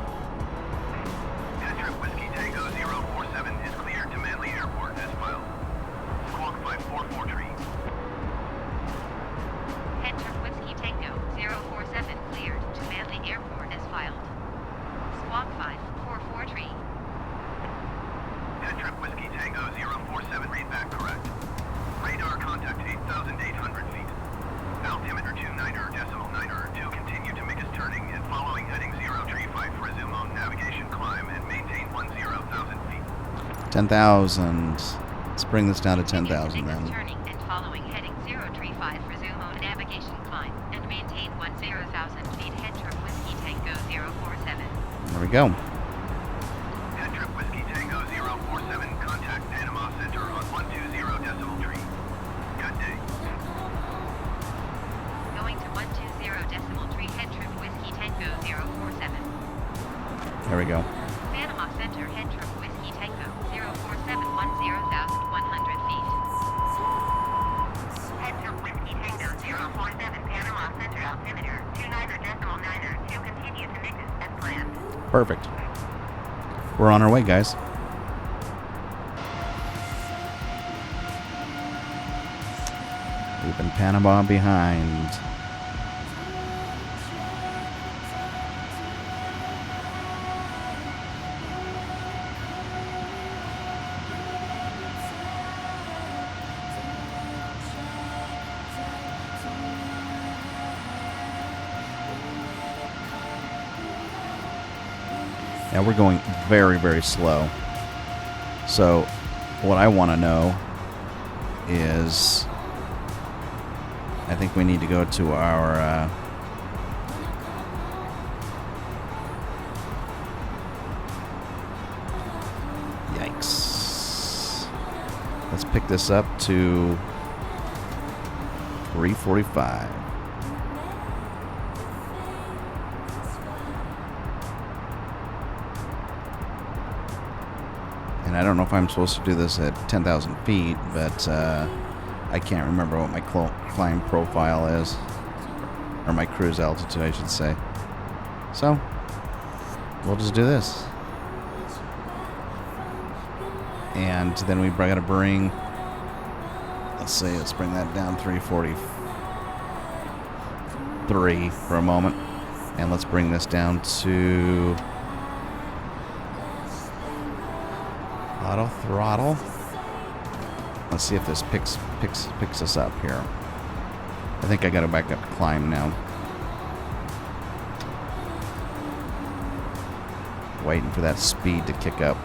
10,000. Let's bring this down to Continue 10,000 to make then. this turning and following heading 035, resume on navigation climb and maintain 10,000 feet. HeadTrip Whiskey Tango 047. There we go. HeadTrip Whiskey Tango 047, contact Panama Center on 120 decimal tree. Good day. Going to 120 decimal tree. HeadTrip Whiskey Tango 047. There we go. Panama Center. HeadTrip Whiskey Tango 047, 10,100 feet. HeadTrip Whiskey Tango 047, Panama Center altimeter 29.9 to continue to mix as planned. Perfect. We're on our way, guys. Leaving Panama behind. Now we're going very, very slow. So what I want to know is, I think we need to go to our yikes. Let's pick this up to 345. And I don't know if I'm supposed to do this at 10,000 feet, but I can't remember what my climb profile is. Or my cruise altitude, I should say. So, we'll just do this. And then we gotta bring, let's bring that down 343 for a moment. And let's bring this down to auto throttle. Let's see if this picks us up here. I think I gotta back up to climb now. Waiting for that speed to kick up.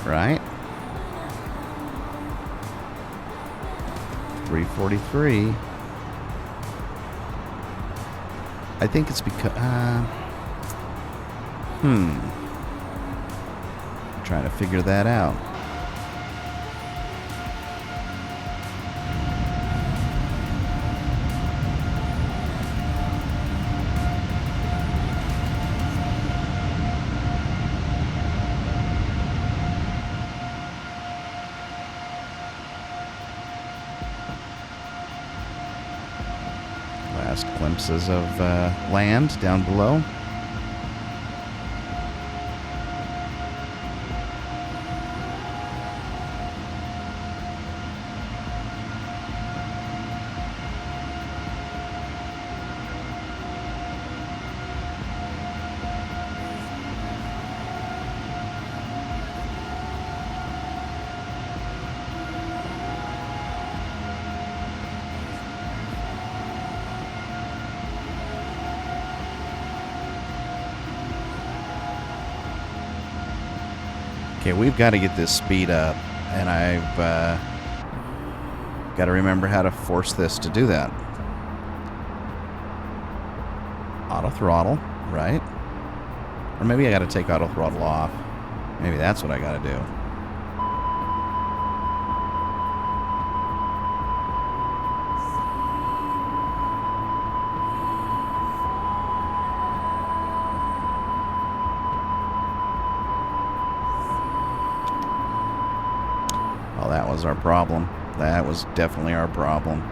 Right? 343. I think it's because trying to figure that out. Last glimpses of land down below. Okay, we've got to get this speed up, and I've got to remember how to force this to do that. Auto throttle, right? Or maybe I got to take auto throttle off. Maybe that's what I got to do. That was our problem. That was definitely our problem.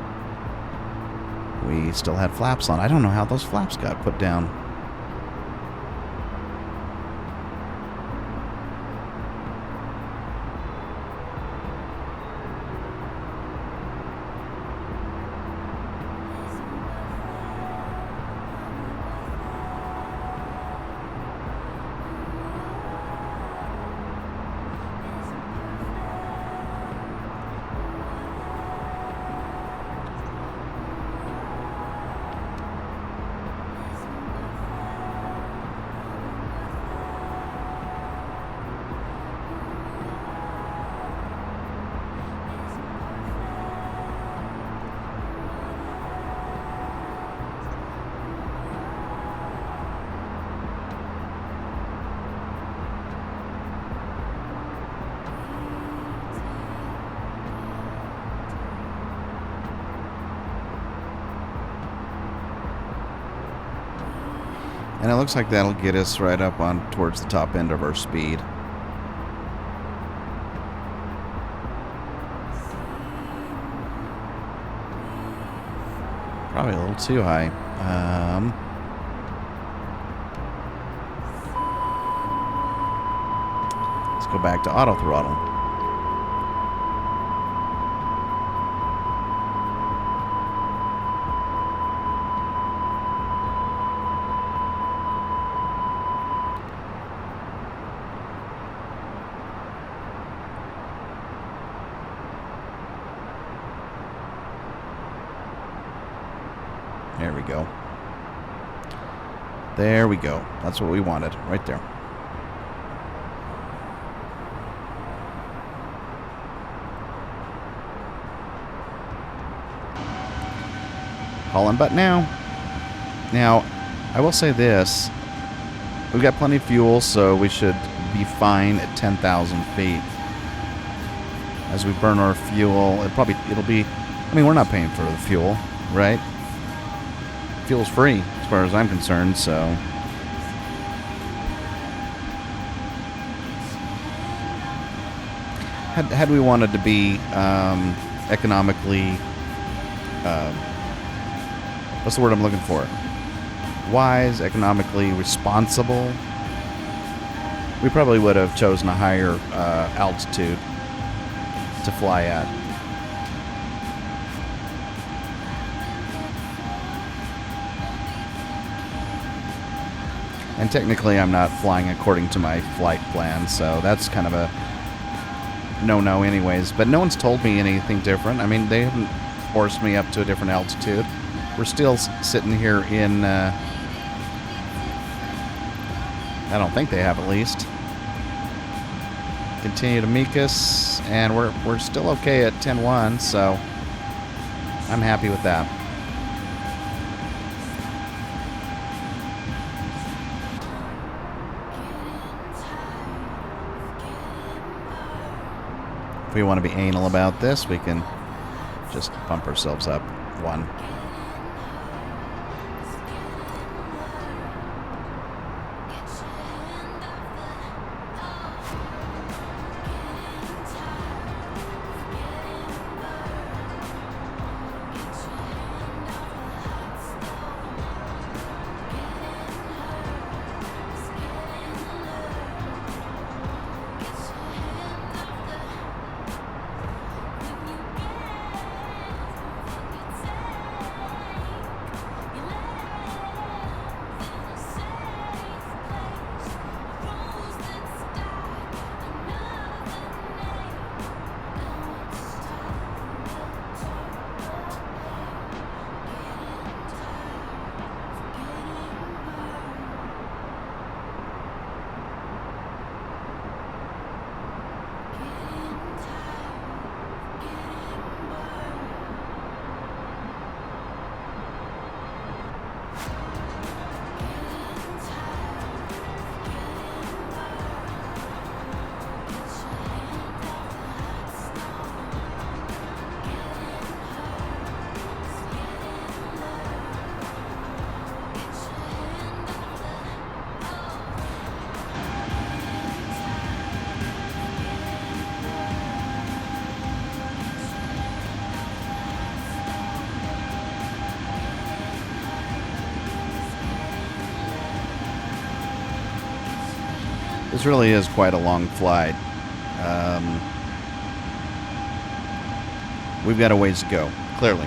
We still had flaps on. I don't know how those flaps got put down. And it looks like that'll get us right up on towards the top end of our speed. Probably a little too high. Let's go back to auto throttle. There we go. There we go. That's what we wanted, right there. Hauling butt now. Now, I will say this. We've got plenty of fuel, so we should be fine at 10,000 feet. As we burn our fuel, it'll be, I mean, we're not paying for the fuel, right? Fuel's free, as far as I'm concerned, so. Had we wanted to be economically, what's the word I'm looking for? Wise, economically responsible, we probably would have chosen a higher altitude to fly at. And technically, I'm not flying according to my flight plan, so that's kind of a no-no anyways. But no one's told me anything different. I mean, they haven't forced me up to a different altitude. We're still sitting here in... I don't think they have, at least. Continue to Micas, and we're still okay at 10-1, so I'm happy with that. If we want to be anal about this, we can just bump ourselves up one. This really is quite a long flight. We've got a ways to go, clearly.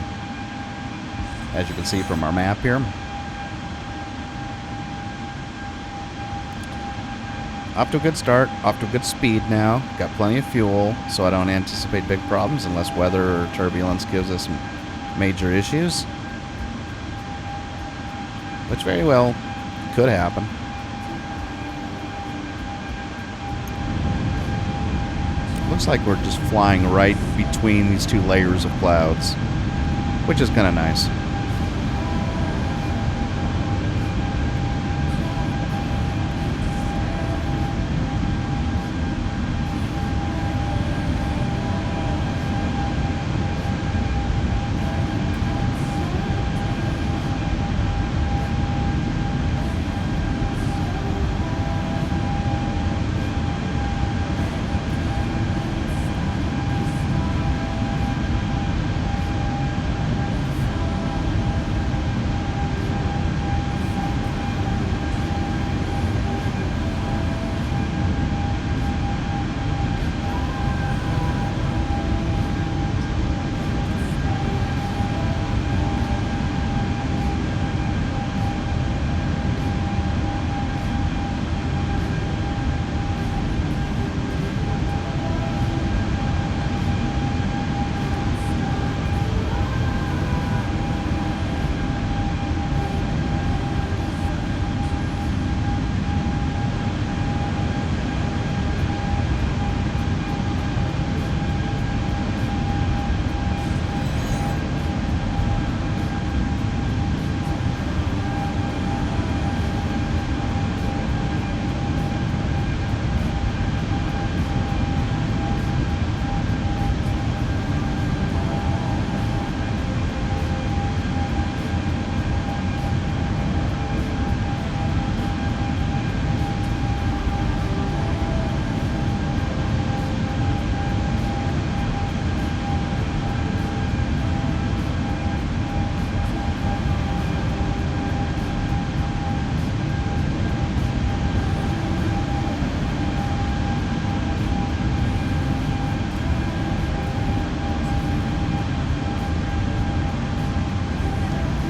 As you can see from our map here. Off to a good start, off to a good speed now. Got plenty of fuel, so I don't anticipate big problems unless weather or turbulence gives us some major issues. Which very well could happen. Looks like we're just flying right between these two layers of clouds, which is kind of nice.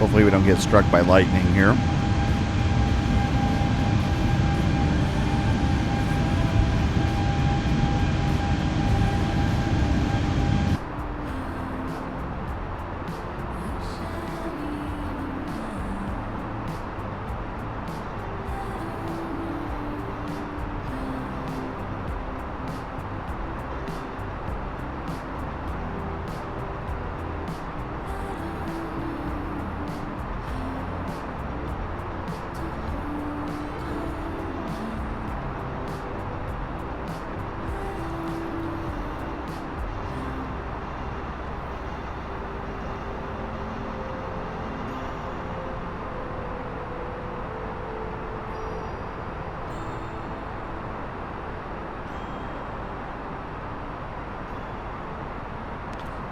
Hopefully we don't get struck by lightning here.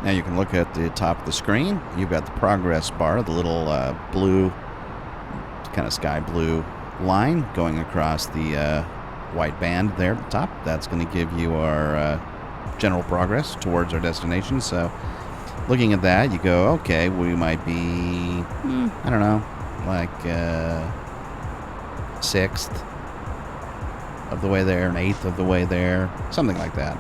Now you can look at the top of the screen. You've got the progress bar, the little blue, kind of sky blue line going across the white band there at the top. That's going to give you our general progress towards our destination. So looking at that, you go, okay, we might be, I don't know, like 6th of the way there, an 8th of the way there, something like that.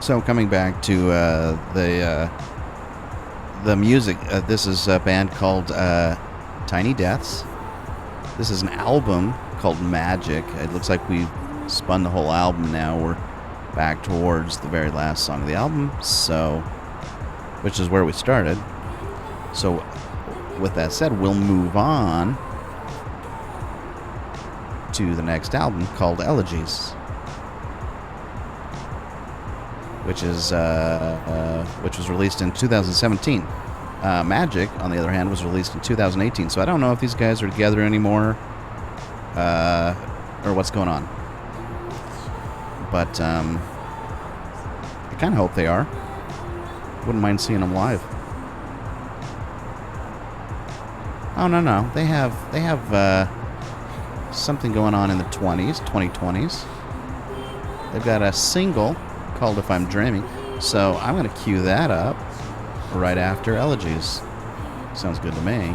So coming back to the music, this is a band called Tiny Deaths. This is an album called Magic. It looks like we've spun the whole album now. We're back towards the very last song of the album, so which is where we started. So with that said, we'll move on to the next album called Elegies, which was released in 2017. Magic, on the other hand, was released in 2018. So I don't know if these guys are together anymore, or what's going on. But I kind of hope they are. Wouldn't mind seeing them live. Oh no, they have something going on in the 2020s. They've got a single called If I'm Dreaming, so I'm going to cue that up right after Elegies. Sounds good to me.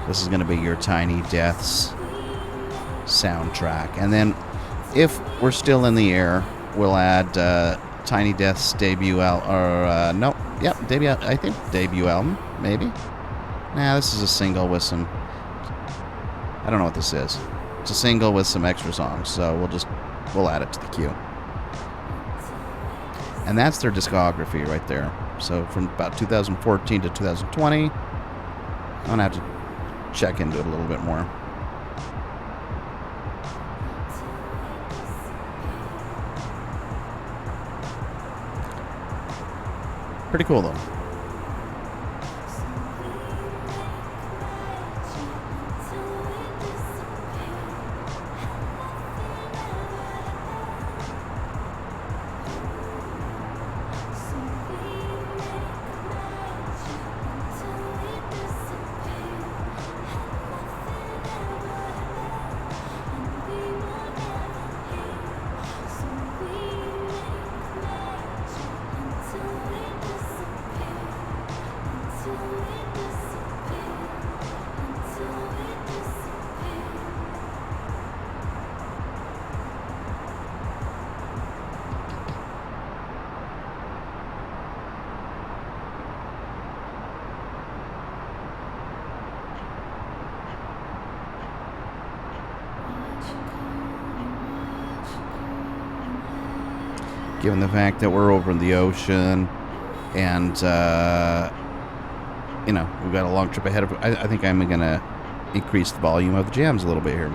This is going to be your Tiny Deaths soundtrack, and then if we're still in the air, we'll add Tiny Death's debut album, debut album, maybe? Nah, this is a single with some, I don't know what this is. It's a single with some extra songs, so we'll add it to the queue. And that's their discography right there. So from about 2014 to 2020, I'm gonna have to check into it a little bit more. Pretty cool though. given the fact that we're over in the ocean and, we've got a long trip ahead of us. I think I'm going to increase the volume of the jams a little bit here.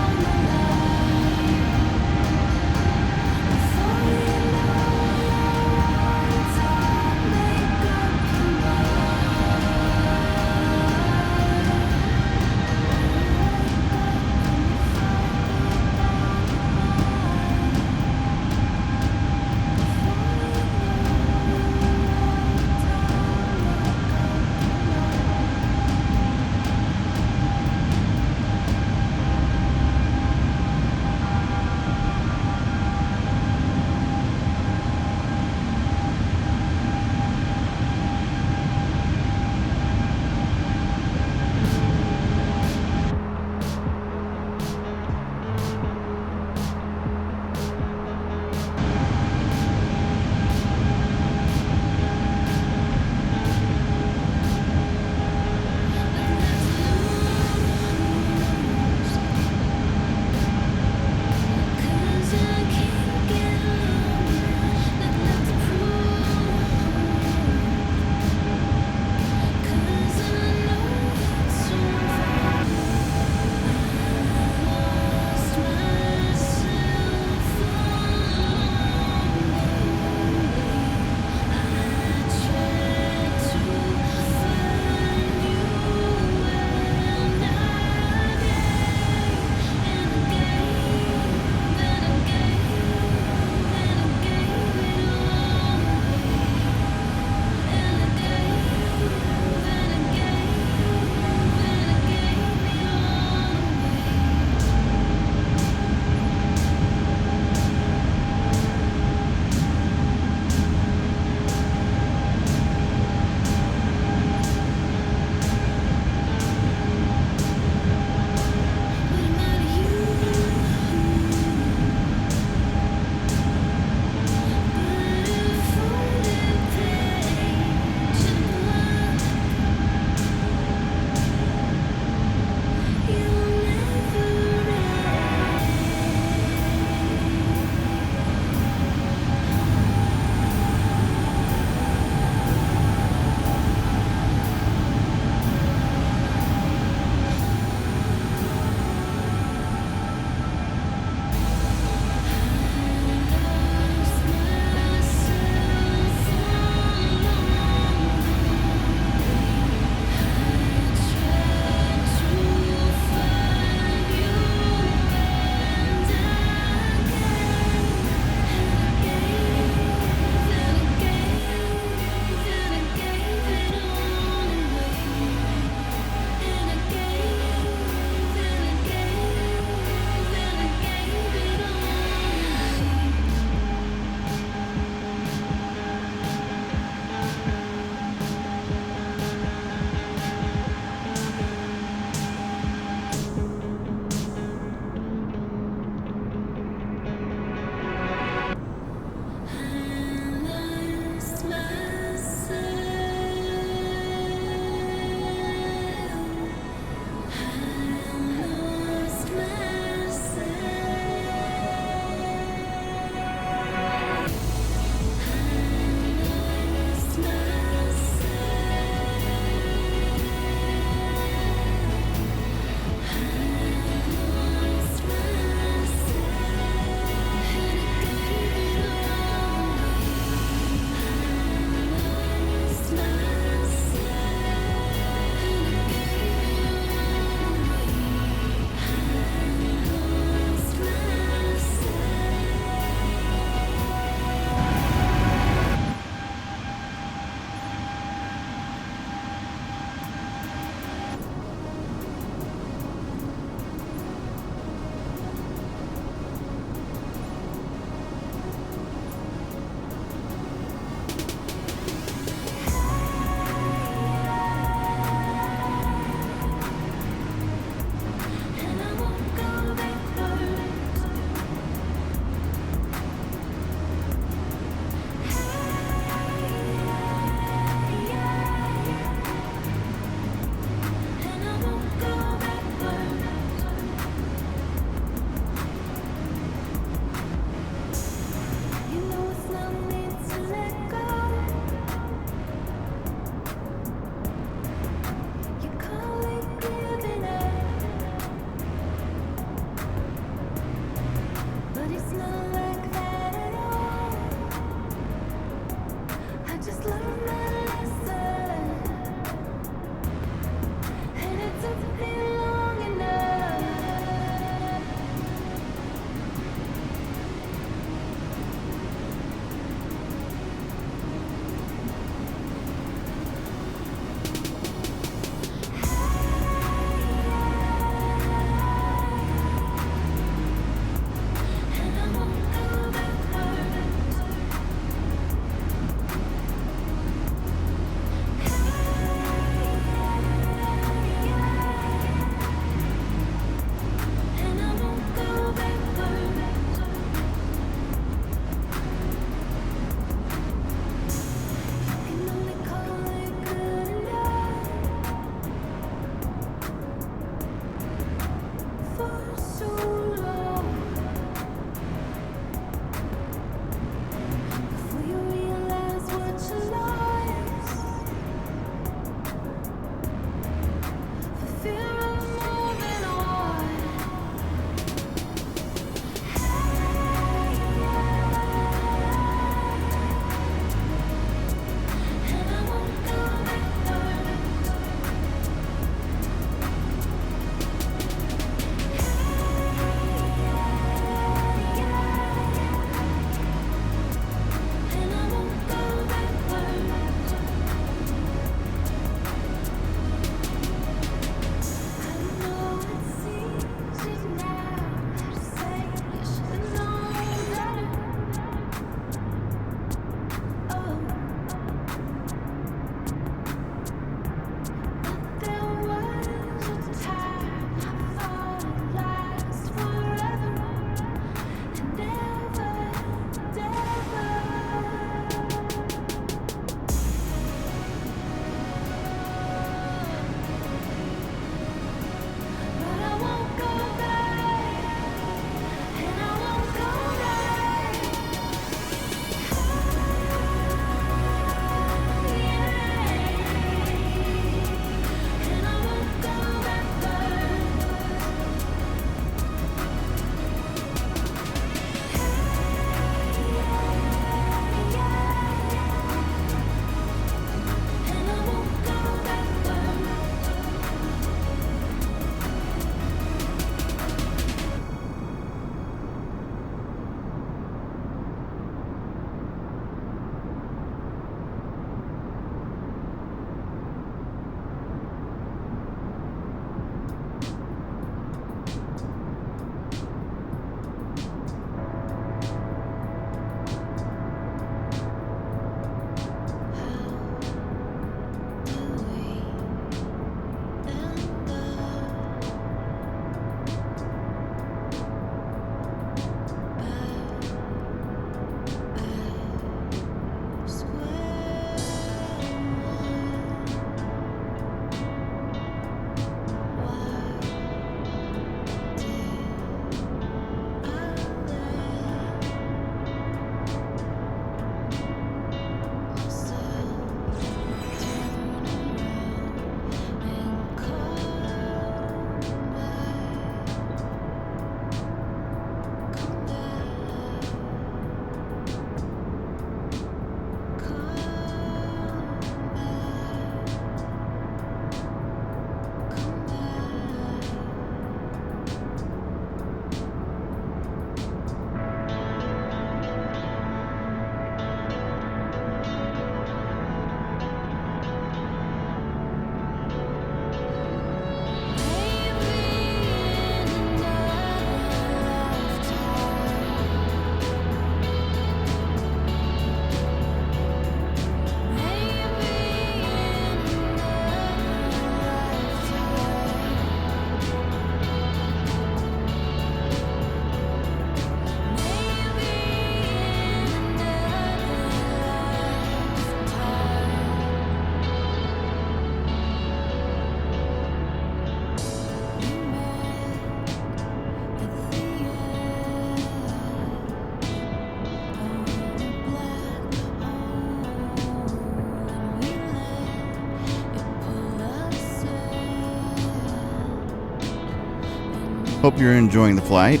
Hope you're enjoying the flight.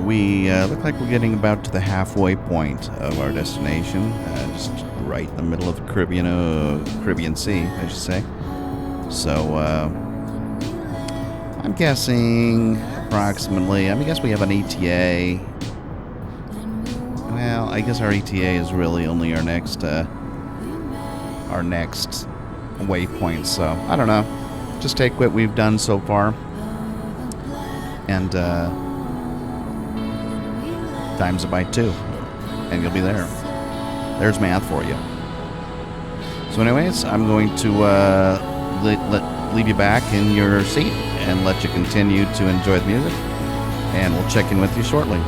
We look like we're getting about to the halfway point of our destination, just right in the middle of the Caribbean Sea, I should say. So I'm guessing approximately. I guess we have an ETA. Well, I guess our ETA is really only our next waypoint. So I don't know. Just take what we've done so far, and times it by 2, and you'll be there. There's math for you. So anyways, I'm going to leave you back in your seat and let you continue to enjoy the music, and we'll check in with you shortly.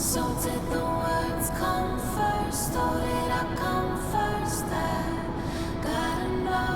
So did the words come first, or did I come first? I gotta know.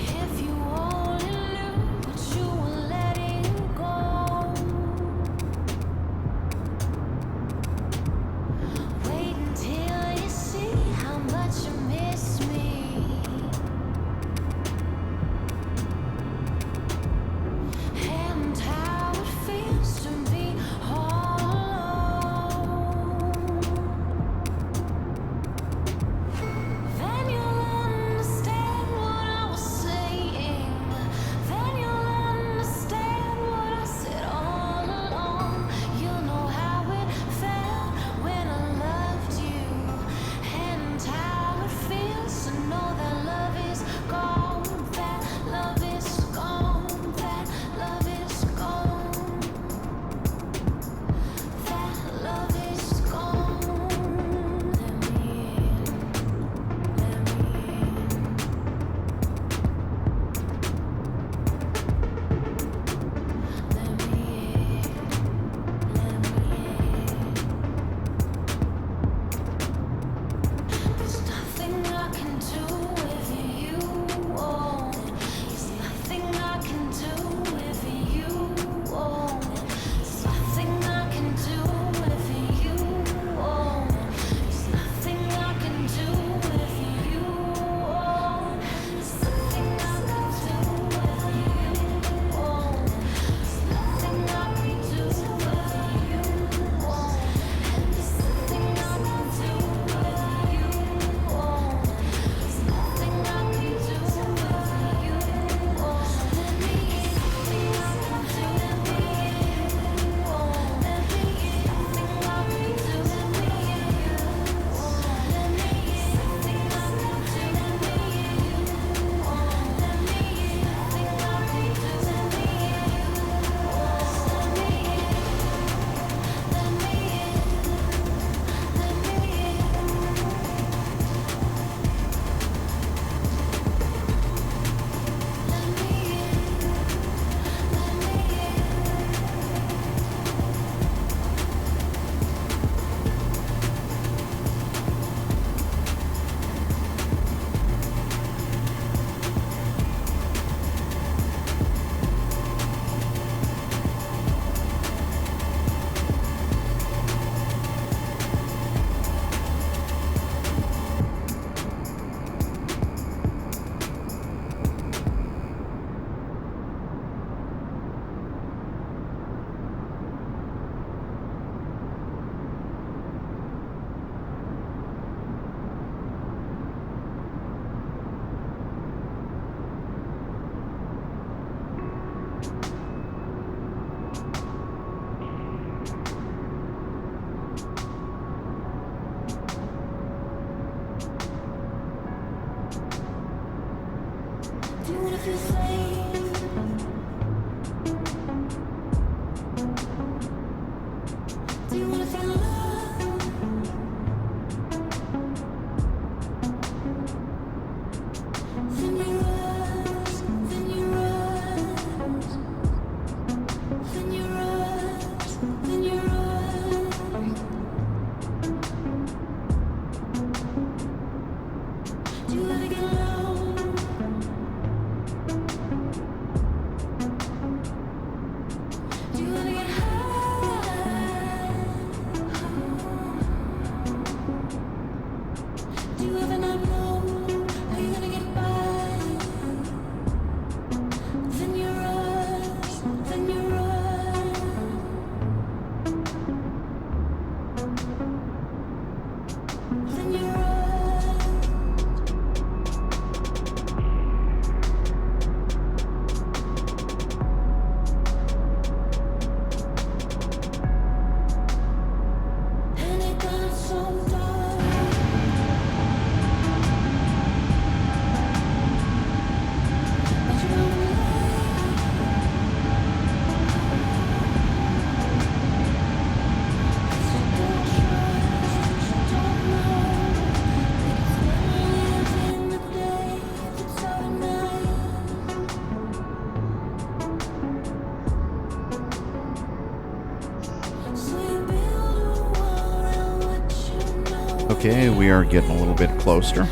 If you only knew what you were letting go. feel safe. Do you wanna feel love? Then you rise, then you rise, then you rise, then you rise. Do you wanna get low? Do you wanna get high? Do you ever not know how you're gonna get by? Then you rise, then you rise, then you rise. And it got so dark. But you don't Okay, we are getting a little bit closer.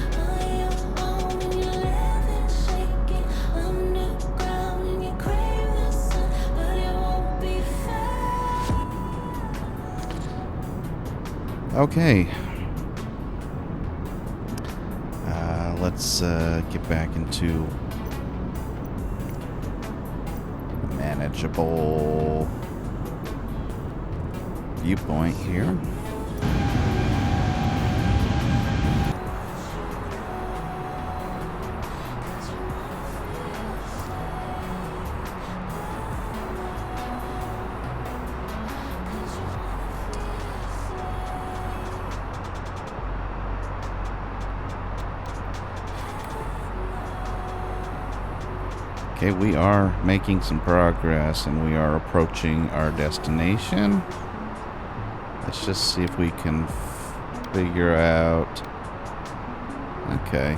Okay. Let's get back into a manageable viewpoint here. Okay, we are making some progress and we are approaching our destination. Let's just see if we can figure out. Okay.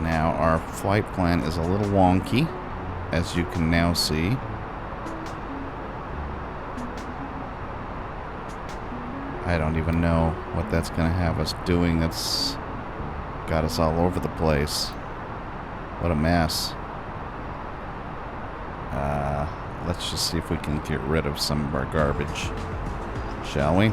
Now, our flight plan is a little wonky, as you can now see. I don't even know what that's going to have us doing. That's got us all over the place. What a mess. Let's just see if we can get rid of some of our garbage, shall we?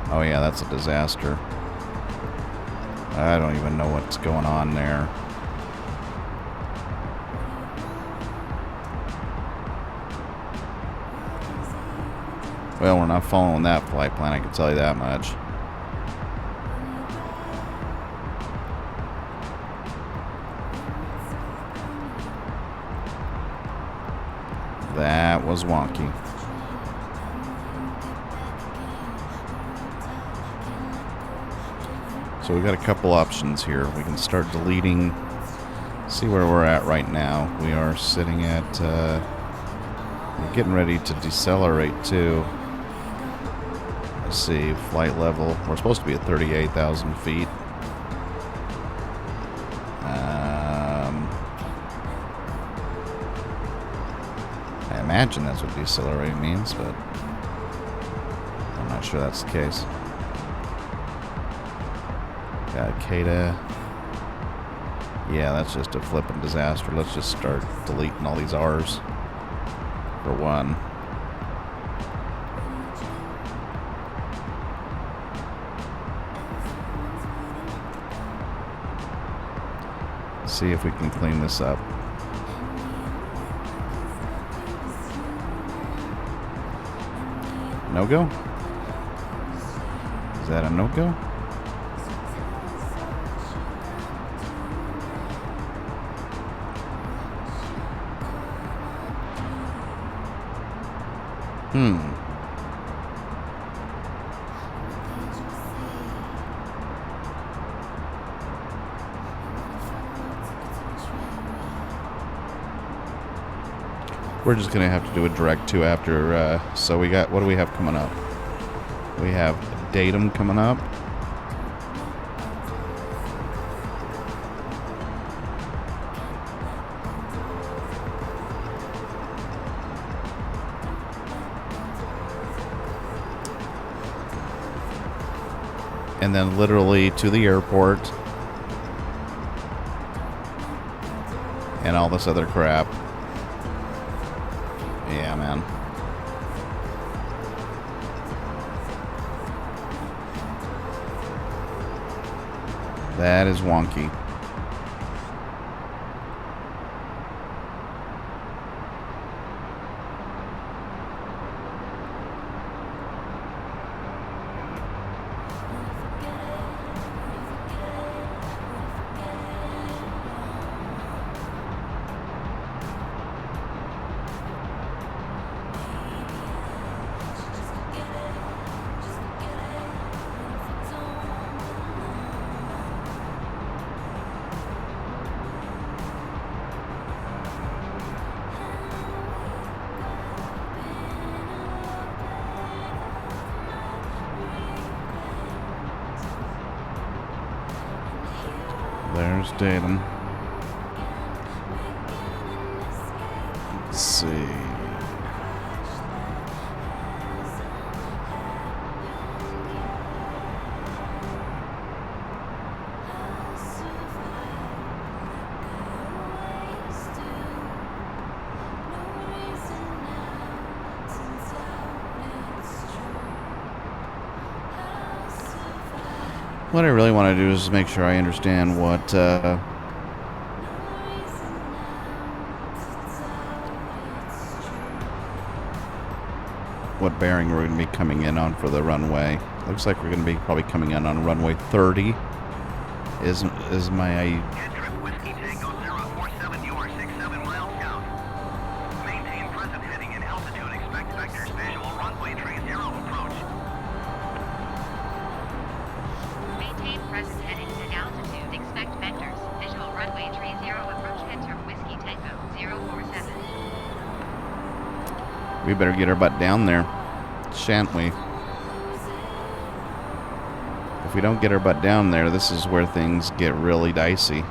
Oh yeah, that's a disaster. I don't even know what's going on there. Well, we're not following that flight plan, I can tell you that much. That was wonky. So we've got a couple options here. We can start deleting, see where we're at right now. We are sitting at, we're getting ready to decelerate too. Let's see, flight level. We're supposed to be at 38,000 feet. I imagine that's what decelerating means, but I'm not sure that's the case. Got Kada. Yeah, that's just a flippin' disaster. Let's just start deleting all these R's for one. See if we can clean this up. No-go? Is that a no-go? We're just going to have to do a direct 2 after. So we got, what do we have coming up? We have Datum coming up. And then literally to the airport. And all this other crap. Yeah, man. That is wonky. There's Datum. Let's see. What I really want to do is make sure I understand what bearing we're going to be coming in on for the runway. Looks like we're going to be probably coming in on runway 30. Is my HeadTrip Whiskey Tango 047, you are 67 miles down. Maintain present heading and altitude, expect vectors, visual runway 30 approach. Maintain present heading and altitude. Expect vectors. Visual runway 30 approach. HeadTrip Whiskey Tango 047. we better get our butt down there, shan't we? If we don't get our butt down there, this is where things get really dicey.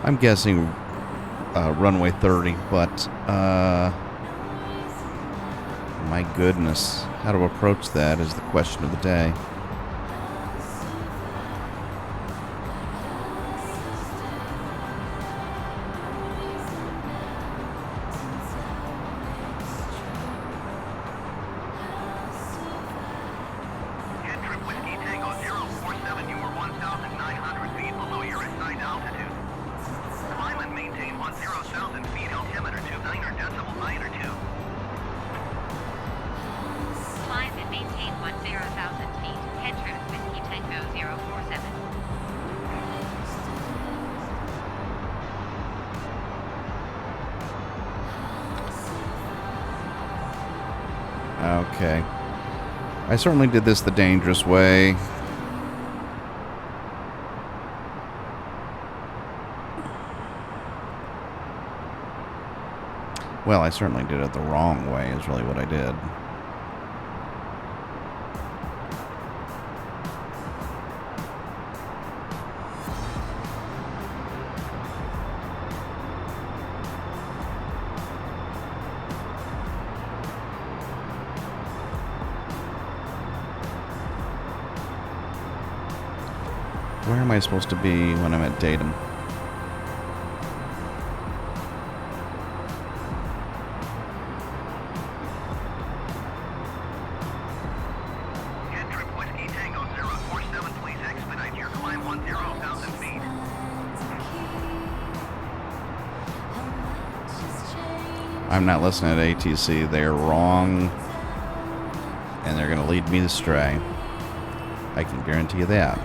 I'm guessing runway 30, but my goodness, how to approach that is the question of the day. HeadTrip Whiskey Tango 047, you are 1,900 feet below your assigned altitude. Climb and maintain 10,000 feet, altimeter 29 decimal 9 or 2. Climb and maintain 10,000 feet. HeadTrip Whiskey Tango 047. Okay. I certainly did this the dangerous way. Well, I certainly did it the wrong way, is really what I did. Where am I supposed to be when I'm at Datum? HeadTrip Whiskey Tango 047, please expedite your climb 10,000 feet. I'm not listening to ATC. They're wrong, and they're going to lead me astray. I can guarantee you that.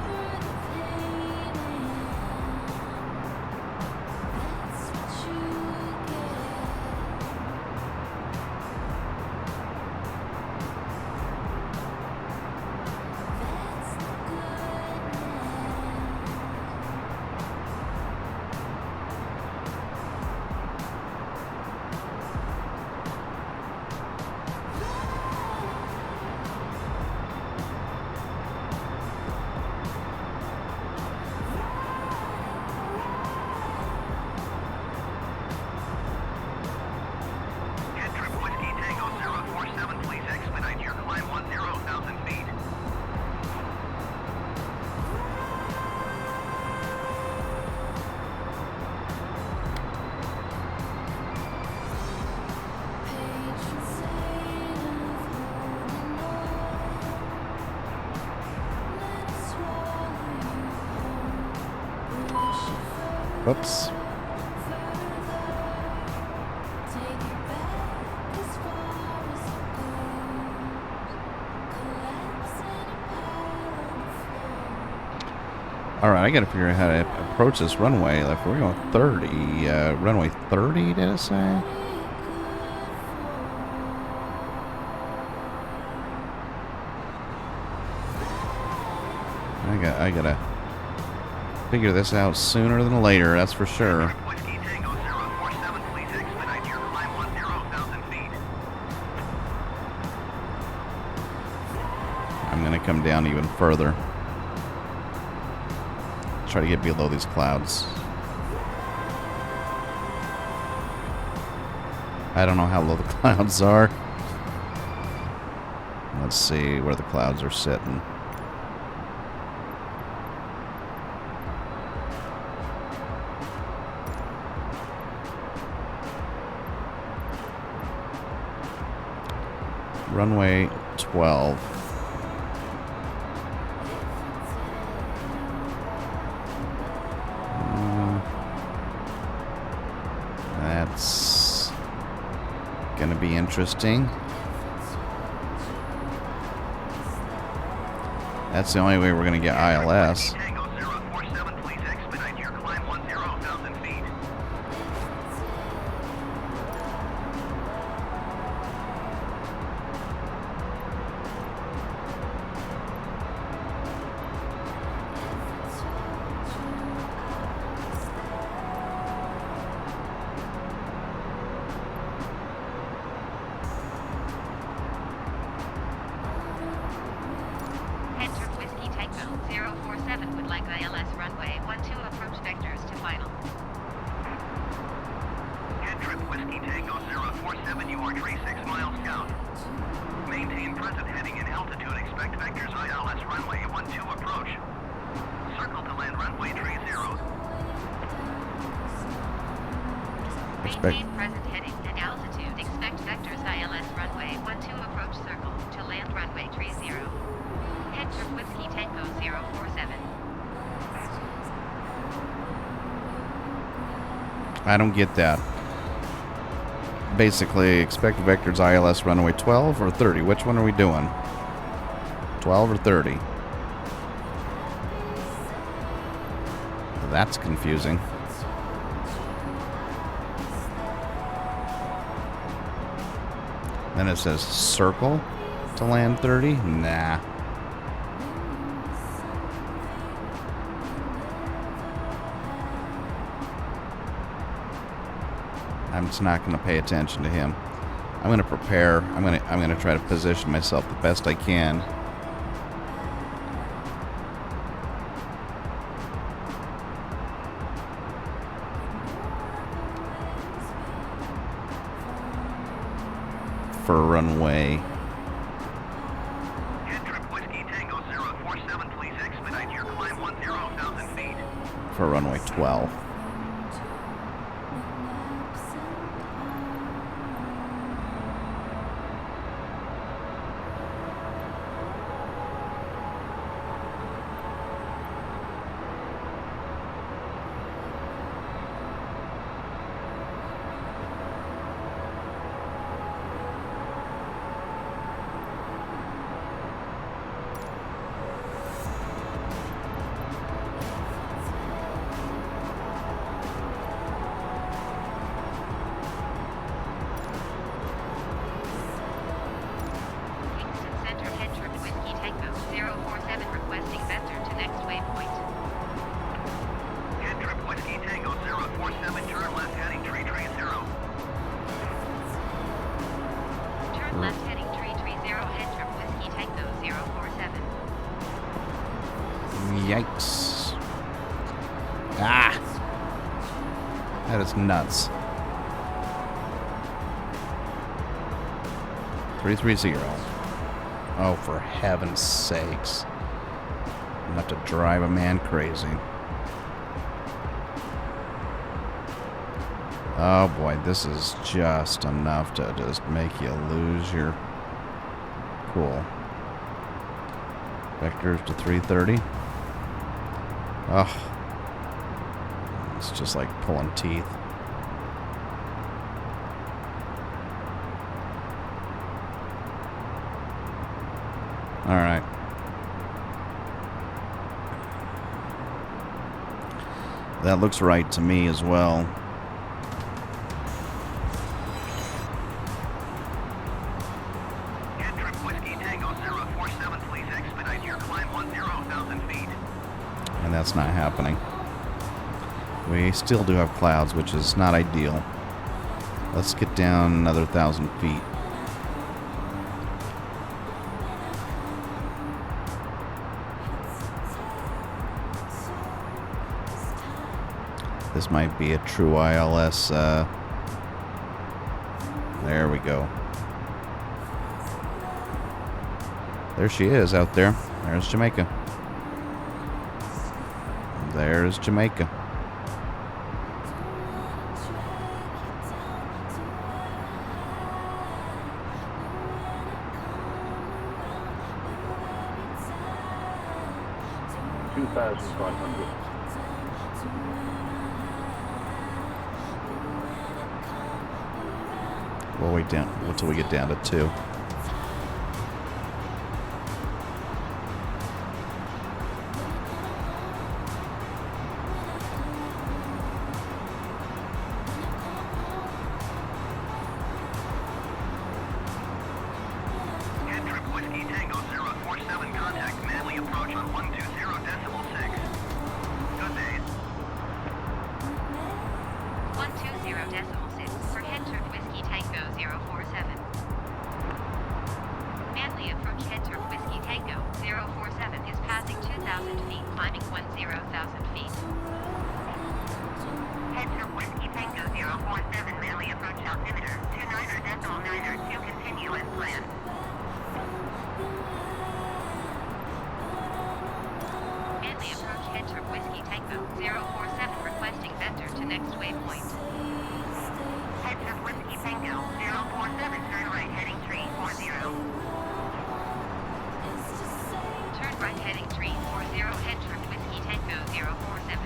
HeadTrip Whiskey Tango 047, please expedite your climb 10,000 feet. Whoops. All right, I got to figure out how to approach this runway. Like, we're going 30. Runway 30, did it say? I gotta figure this out sooner than later. That's for sure. Whiskey Tango 047, please expedite your climb 10,000 feet. I'm gonna come down even further. Try to get below these clouds. I don't know how low the clouds are. Let's see where the clouds are sitting. Runway 12. That's gonna be interesting. That's the only way we're gonna get ILS. Whiskey Tango 047, please expedite your climb 10,000 feet. HeadTrip Whiskey Tango 047 would like ILS runway 12 approach vectors to final. HeadTrip Whiskey Tango 047, you are tree 6 miles down. Maintain present heading and altitude. Expect vectors ILS runway 12 approach. Circle to land runway tree 0. Maintain present heading and altitude. Expect vectors ILS runway 12 approach circle to land runway tree 0. HeadTrip Whiskey Tango 047. I don't get that. Basically, expect vectors ILS runway 12 or 30. Which one are we doing? 12 or 30? That's confusing. Then it says circle to land 30? Nah. I'm just not going to pay attention to him. I'm going to prepare. I'm going to try to position myself the best I can. For runway. HeadTrip Whiskey Tango 047, please expedite your climb 10,000 feet. For runway 12. Ah! That is nuts. 330. Oh, for heaven's sakes. Enough to drive a man crazy. Oh boy, this is just enough to just make you lose your cool. Vectors to 330. Oh. It's just like pulling teeth. Alright. That looks right to me as well. HeadTrip Whiskey Tango 047, please expedite your climb 10,000 feet. And that's not happening. We still do have clouds, which is not ideal. Let's get down another 1,000 feet. This might be a true ILS. There we go. There she is out there. There's Jamaica. There's Jamaica. We'll wait down until we get down to 2. HeadTrip Whiskey Tango 047, contact Manly approach on 120.6. Good day. 120.6 for HeadTrip Whiskey Tango 047. Manly approach HeadTrip Whiskey Tango 047 is passing 2,000 feet, climbing 10,000 feet. HeadTrip Whiskey Tango 047, Manly approach altimeter 29.9 to continue as planned. Manly approach HeadTrip Whiskey Tango 047 requesting vector to next waypoint. HeadTrip Whiskey Tango 047, turn right heading 340. Turn right heading 340, HeadTrip Whiskey Tango 047.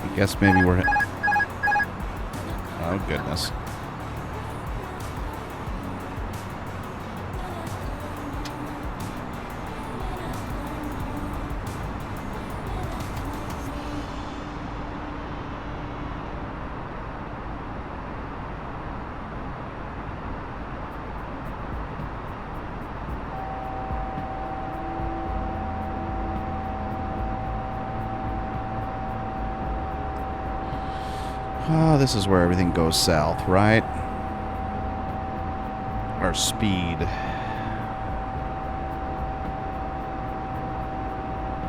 I guess maybe we're... Oh, goodness. Oh, this is where everything goes south, right? Our speed.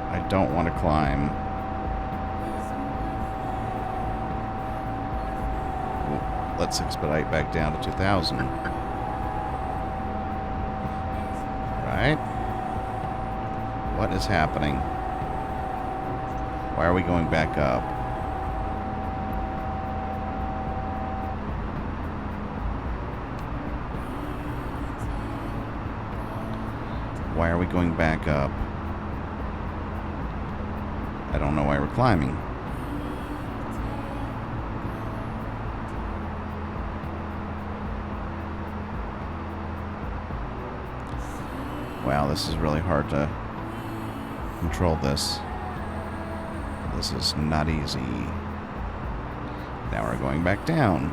I don't want to climb. Let's expedite back down to 2,000. Right? What is happening? Why are we going back up? Why are we going back up? I don't know why we're climbing. Wow, this is really hard to control this. This is not easy. Now we're going back down.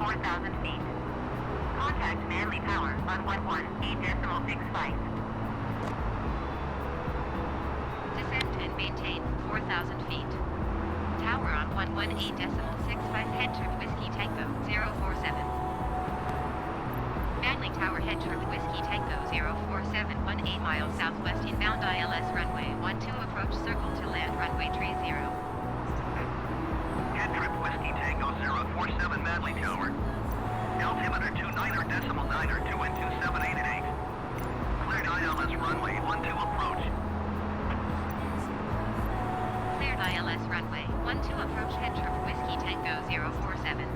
4,000 feet. Contact Manly Tower on 118.65. Descend and maintain 4,000 feet. Tower on 118.65. HeadTrip Whiskey Tango 047. Manly Tower HeadTrip Whiskey Tango 047 18 miles southwest inbound ILS runway 12 approach circle to land runway 30. HeadTrip Whiskey Tango 047 Madley Tower. Altimeter 29.9 or 2 and 278 at 8. Cleared ILS runway 12 approach. Cleared ILS runway 12 approach HeadTrip Whiskey Tango 047.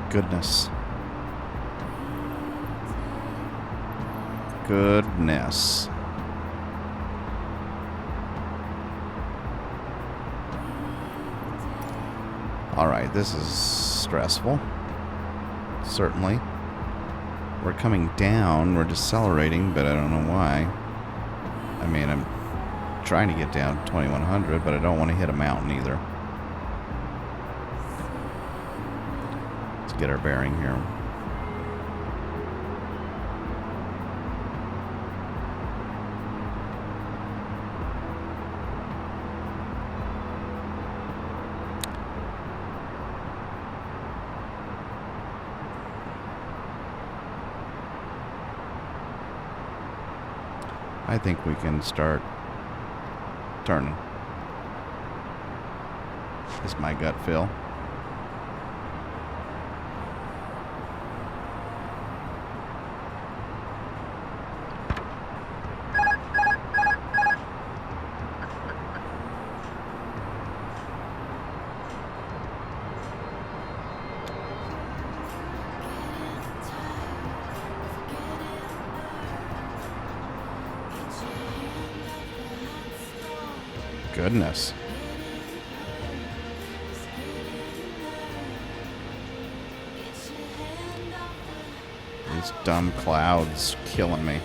Goodness. Goodness. Alright, this is stressful. Certainly. We're coming down, we're decelerating, but I don't know why. I mean, I'm trying to get down 2100, but I don't want to hit a mountain either. Let's get our bearing here. I think we can start turning. Is my gut feel. Goodness. These dumb clouds killing me.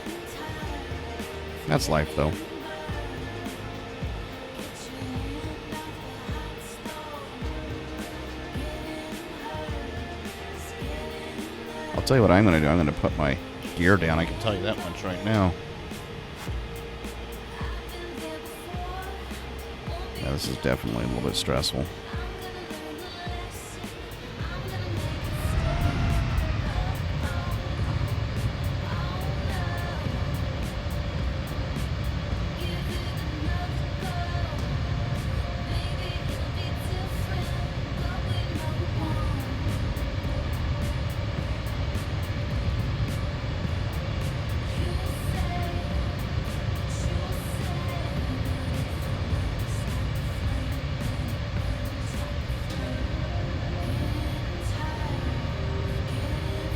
That's life, though. I'll tell you what I'm going to do. I'm going to put my gear down. I can tell you that much right now. Yeah, this is definitely a little bit stressful.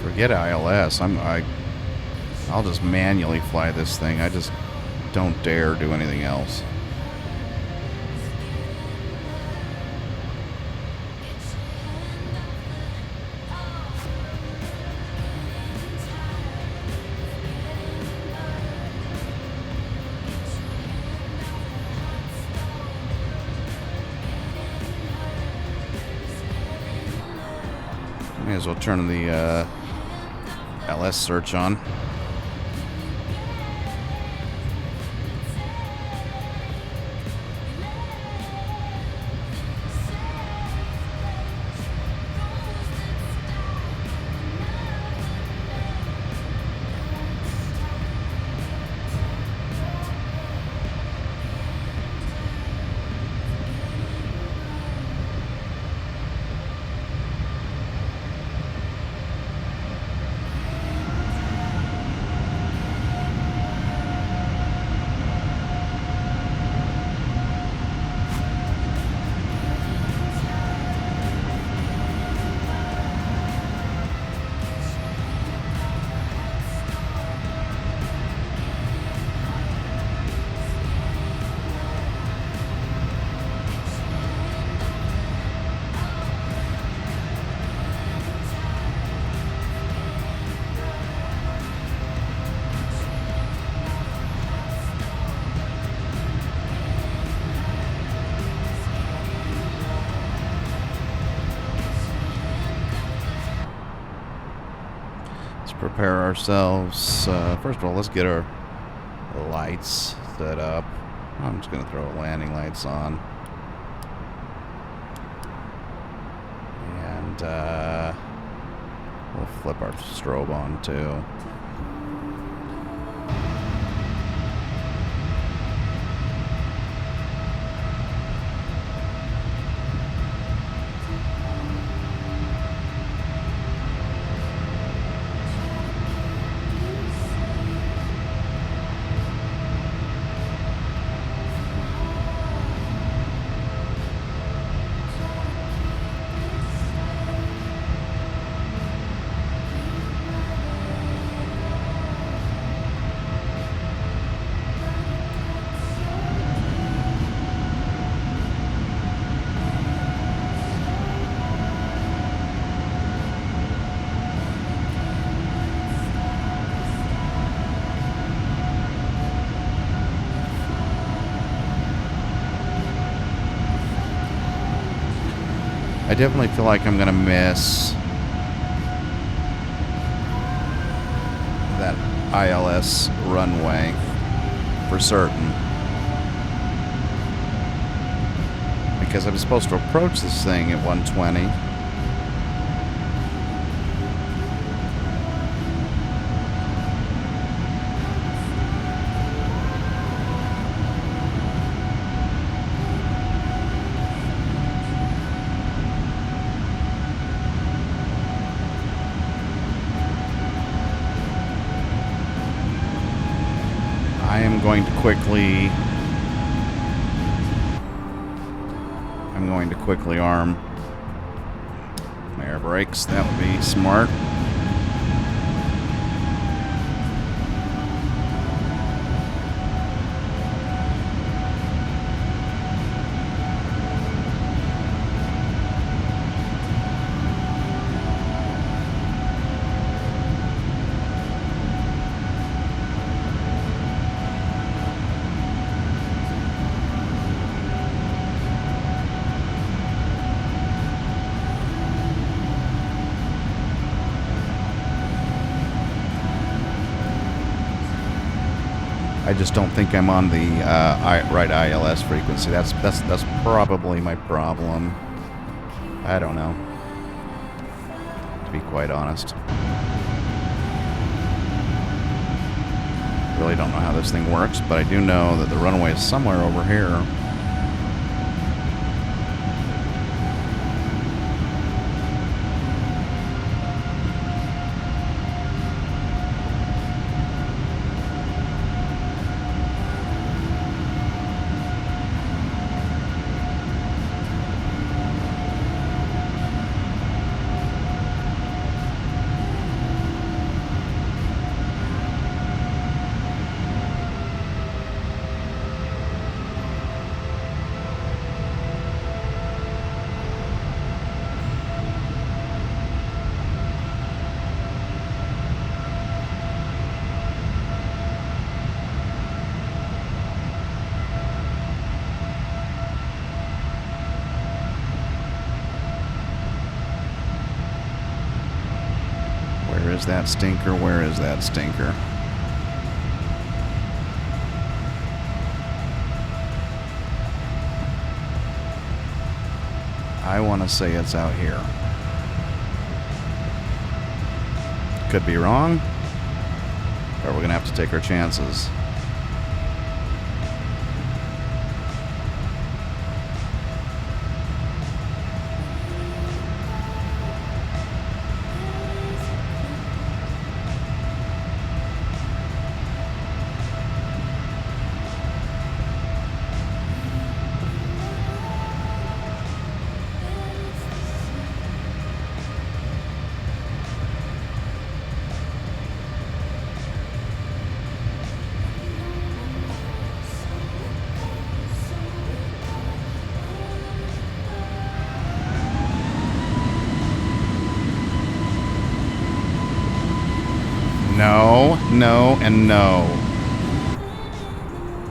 Forget ILS. I'll just manually fly this thing. I just don't dare do anything else. May as well turn the LS search on. prepare ourselves. First of all, let's get our lights set up. I'm just going to throw landing lights on. And we'll flip our strobe on too. I definitely feel like I'm going to miss that ILS runway for certain. Because I'm supposed to approach this thing at 120. I'm going to quickly arm my air brakes. That would be smart. I just don't think I'm on the right ILS frequency. That's probably my problem. I don't know, to be quite honest. Really don't know how this thing works, but I do know that the runway is somewhere over here. Where is that stinker? Where is that stinker? I want to say it's out here. Could be wrong, but we're going to have to take our chances. No, no, and no.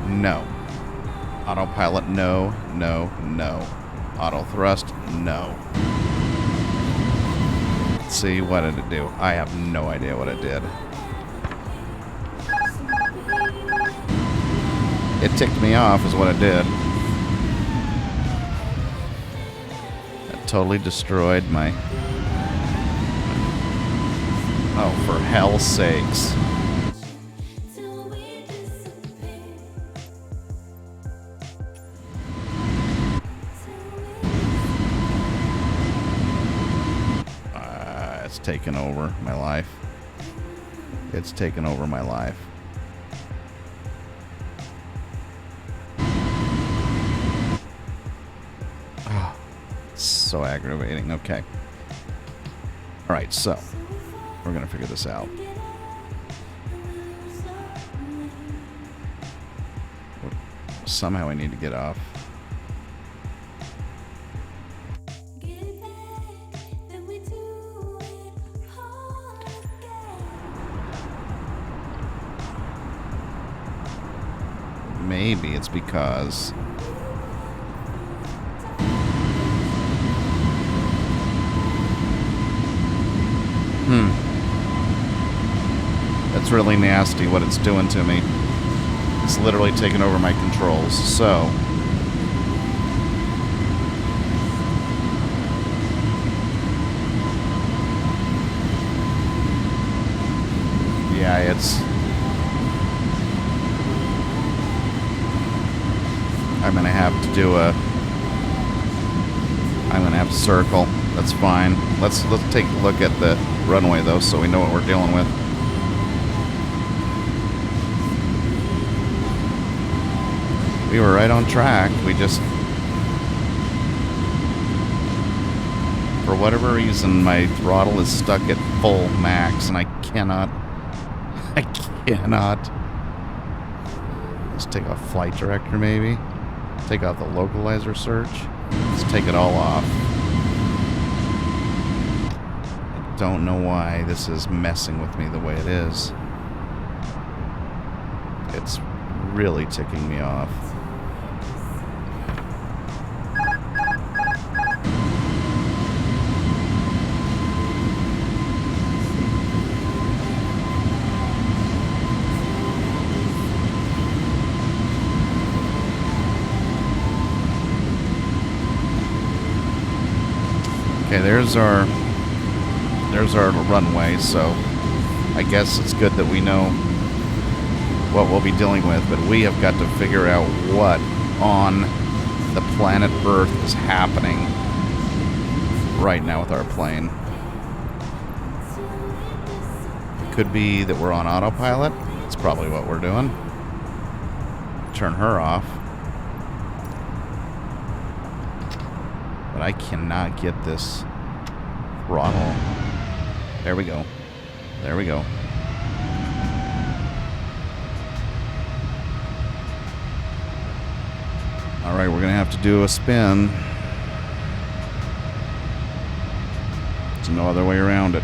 No. Autopilot, no, no, no. Auto thrust, no. Let's see, what did it do? I have no idea what it did. It ticked me off is what it did. It totally destroyed my... Oh, for hell's sakes. It's taken over my life. It's taken over my life. Oh, so aggravating. Okay. All right, so we're going to figure this out. Somehow I need to get off. Maybe it's because that's really nasty what it's doing to me. It's literally taking over my controls. So yeah, I'm gonna have to do I'm gonna have to circle. That's fine. Let's take a look at the runway though, so we know what we're dealing with. We were right on track. We just, for whatever reason, my throttle is stuck at full max, and I cannot. Let's take off flight director, maybe. Take out the localizer search. Let's take it all off. I don't know why this is messing with me the way it is. It's really ticking me off. Okay, there's our runway, so I guess it's good that we know what we'll be dealing with, but we have got to figure out what on the planet Earth is happening right now with our plane. It could be that we're on autopilot. It's probably what we're doing. Turn her off. But I cannot get this throttle. There we go. There we go. Alright, we're going to have to do a spin. There's no other way around it.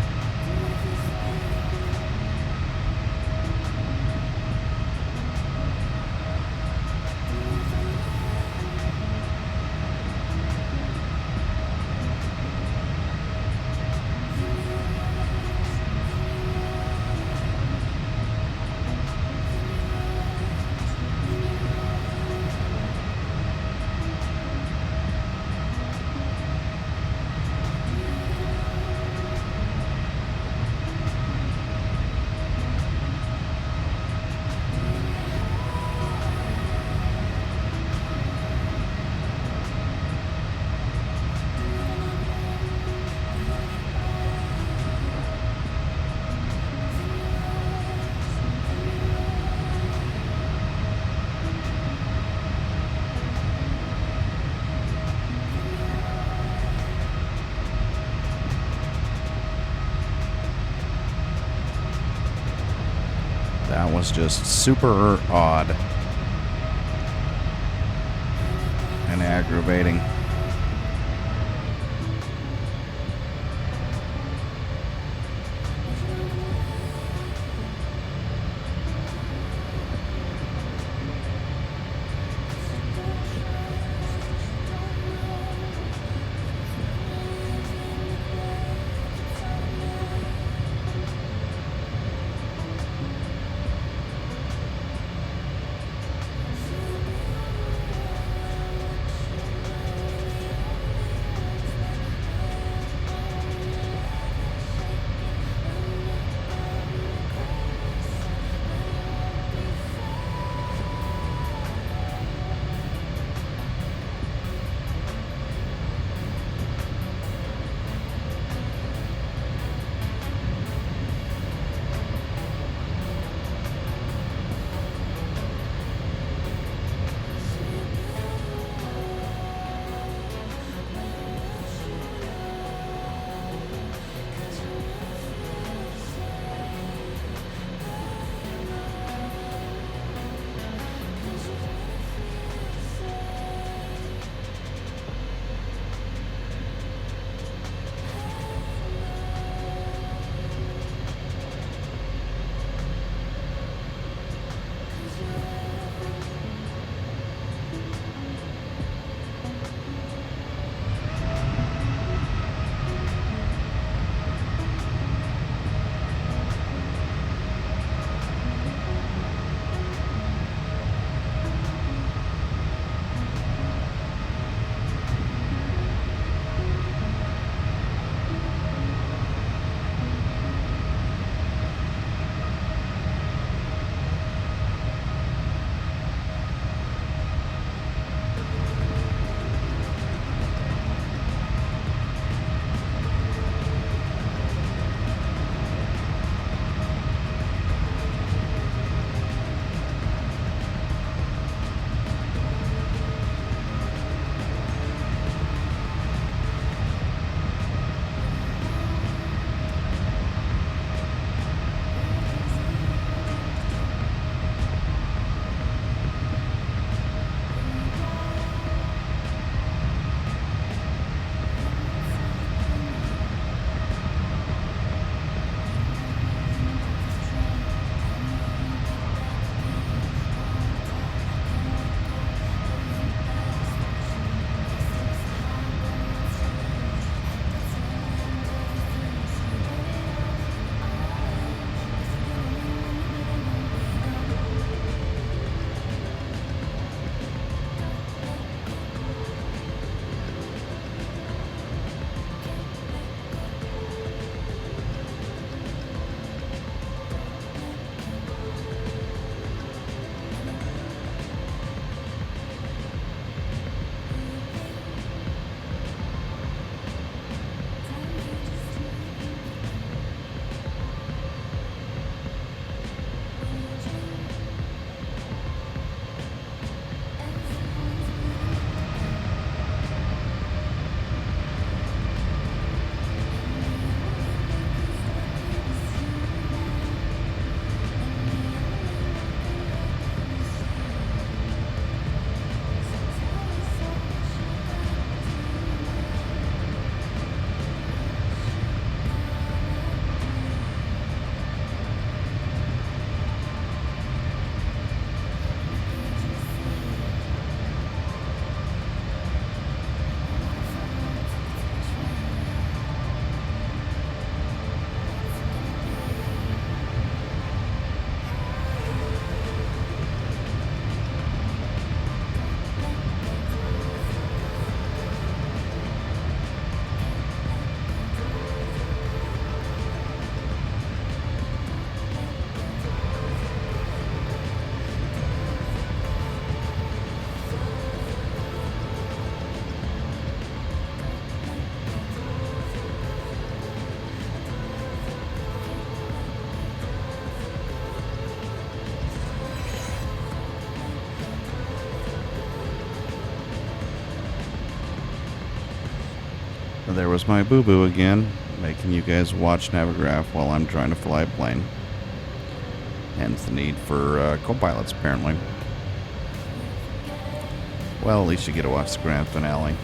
That was just super odd and aggravating. There was my boo-boo again, making you guys watch Navigraph while I'm trying to fly a plane. Hence the need for co-pilots, apparently. Well, at least you get to watch the grand finale.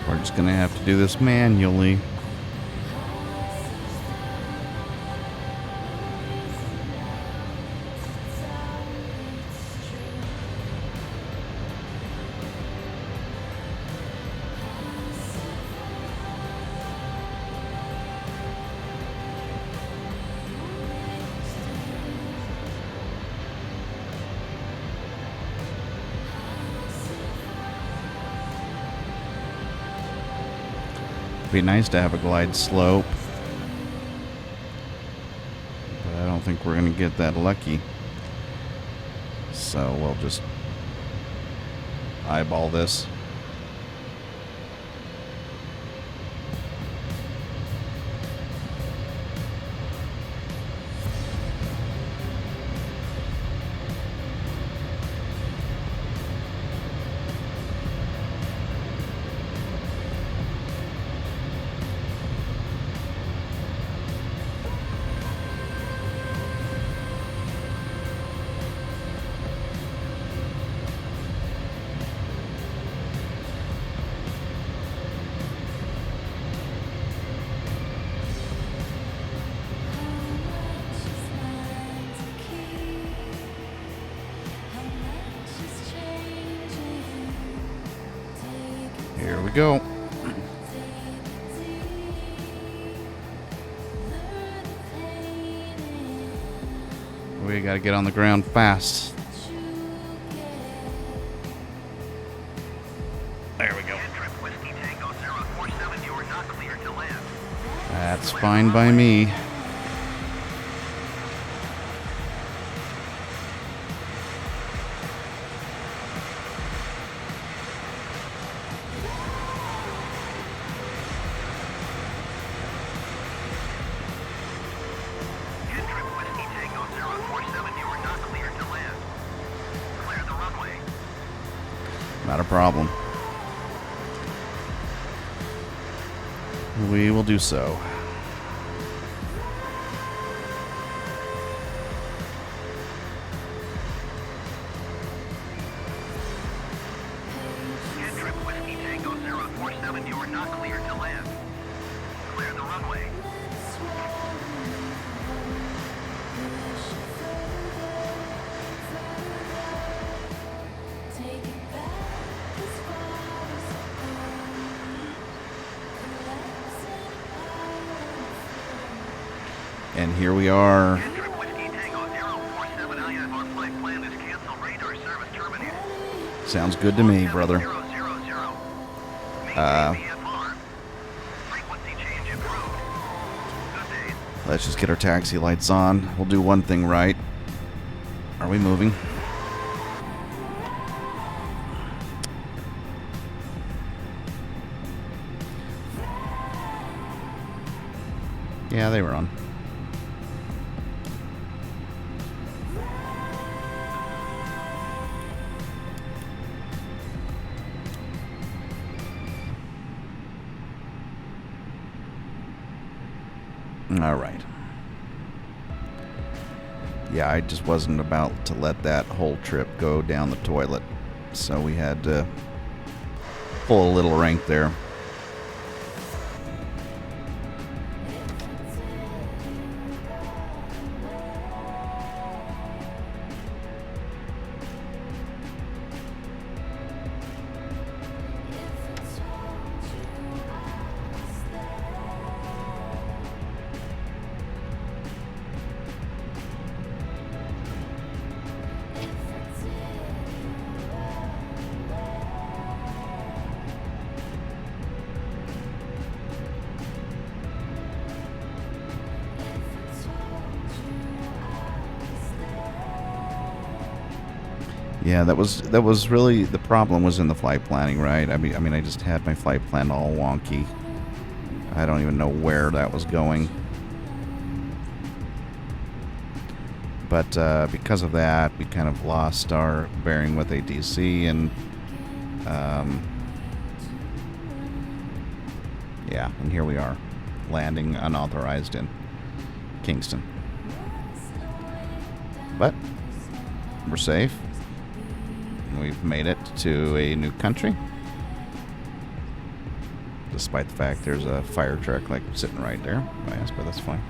We're just gonna have to do this manually. Be nice to have a glide slope, but I don't think we're going to get that lucky. So we'll just eyeball this. Here we go. We gotta get on the ground fast. There we go. HeadTrip Whiskey Tango 047, you are not cleared to land. That's fine by me. HeadTrip Whiskey Tango 047, you are not cleared to land. Clear the runway. Not a problem. We will do so. HeadTrip Whiskey Tango 047, you are not cleared to land. Clear the runway. And here we are. HeadTrip Whiskey Tango 047, our flight plan is canceled. Radar service terminated. Sounds good to me, brother. 000. Maintain VFR. Frequency change approved. Good day. Let's just get our taxi lights on. We'll do one thing right. Are we moving? Yeah, they were on. All right. Yeah, I just wasn't about to let that whole trip go down the toilet. So we had to pull a little rank there. Yeah, that was really the problem, was in the flight planning, right? I mean, I just had my flight plan all wonky. I don't even know where that was going. But because of that, we kind of lost our bearing with ATC, and yeah, and here we are, landing unauthorized in Kingston. But we're safe. We've made it to a new country, despite the fact there's a fire truck like sitting right there by us, but that's fine.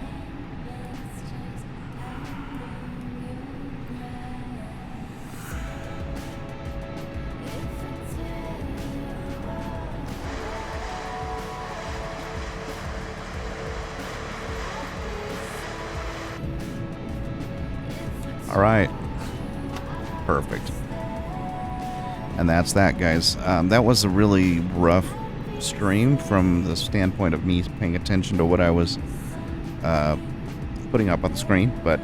All right, perfect. And that's that, guys. That was a really rough stream from the standpoint of me paying attention to what I was putting up on the screen, but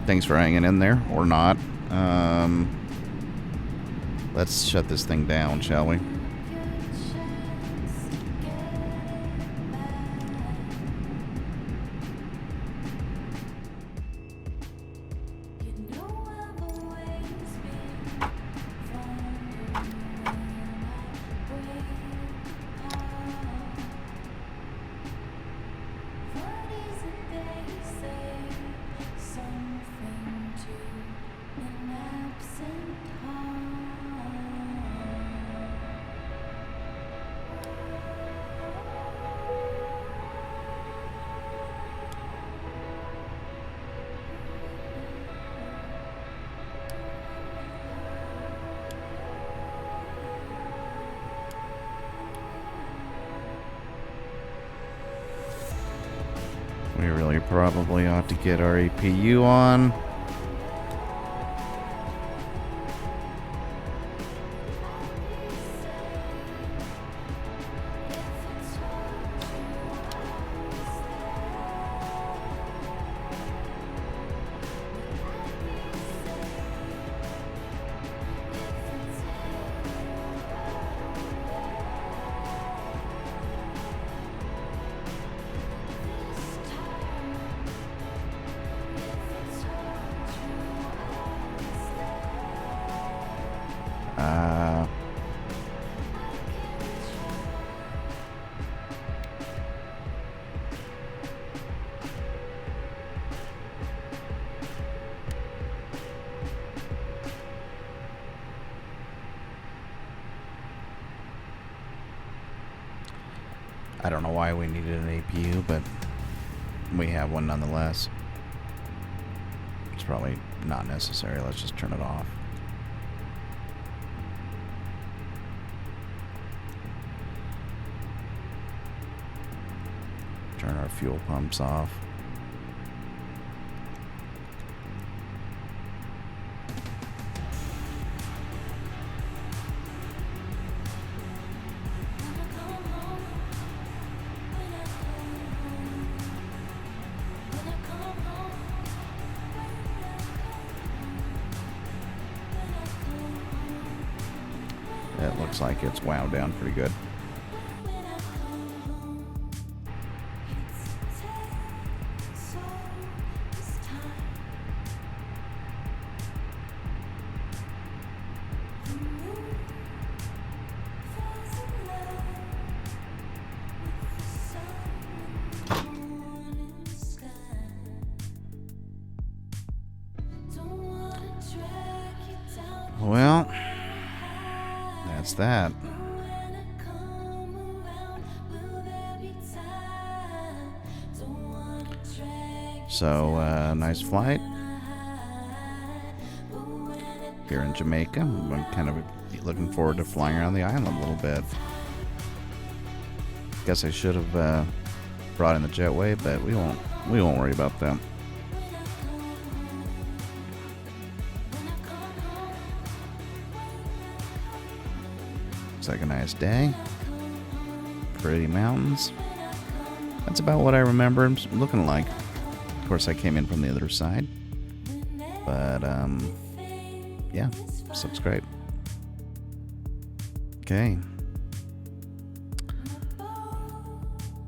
thanks for hanging in there, or not. Let's shut this thing down, shall we? We really probably ought to get our APU on. I don't know why we needed an APU, but we have one nonetheless. It's probably not necessary. Let's just turn it off. Turn our fuel pumps off. It looks like it's wound down pretty good. Well, that's that. So, nice flight here in Jamaica. I'm kind of looking forward to flying around the island a little bit. Guess I should have brought in the jetway, but we won't worry about that. Looks like a nice day. Pretty mountains. That's about what I remember them looking like. Of course, I came in from the other side. But, yeah, subscribe. Okay.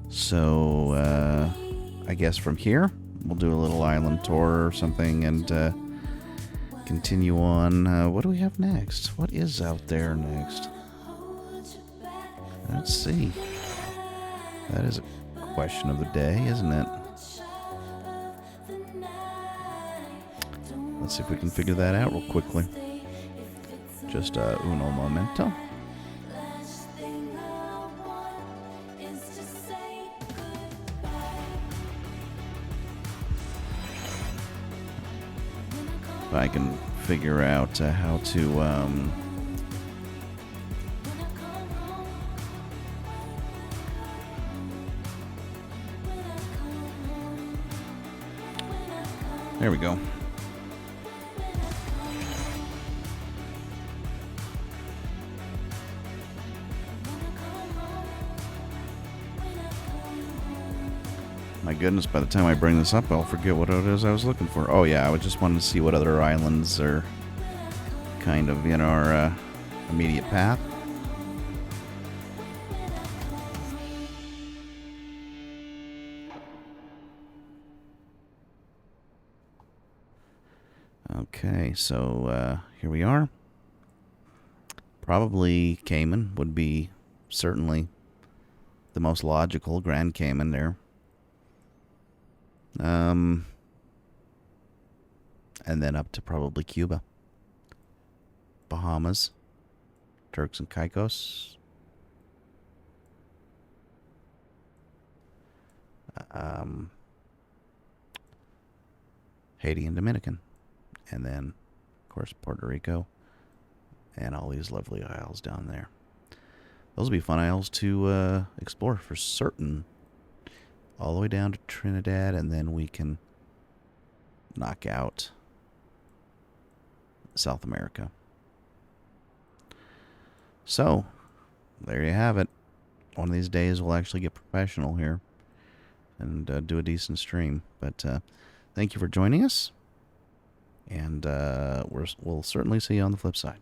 So, I guess from here, we'll do a little island tour or something and continue on. What do we have next? What is out there next? Let's see. That is a question of the day, isn't it? Let's see if we can figure that out real quickly. Just uno momento. If I can figure out how to there we go. My goodness, by the time I bring this up, I'll forget what it is I was looking for. Oh yeah, I just wanted to see what other islands are kind of in our immediate path. Okay, so here we are. Probably Cayman would be certainly the most logical. Grand Cayman there. And then up to probably Cuba. Bahamas. Turks and Caicos. Haiti and Dominican. And then, of course, Puerto Rico. And all these lovely isles down there. Those will be fun isles to explore for certain. All the way down to Trinidad, and then we can knock out South America. So, there you have it. One of these days we'll actually get professional here and do a decent stream. But thank you for joining us, and we'll certainly see you on the flip side.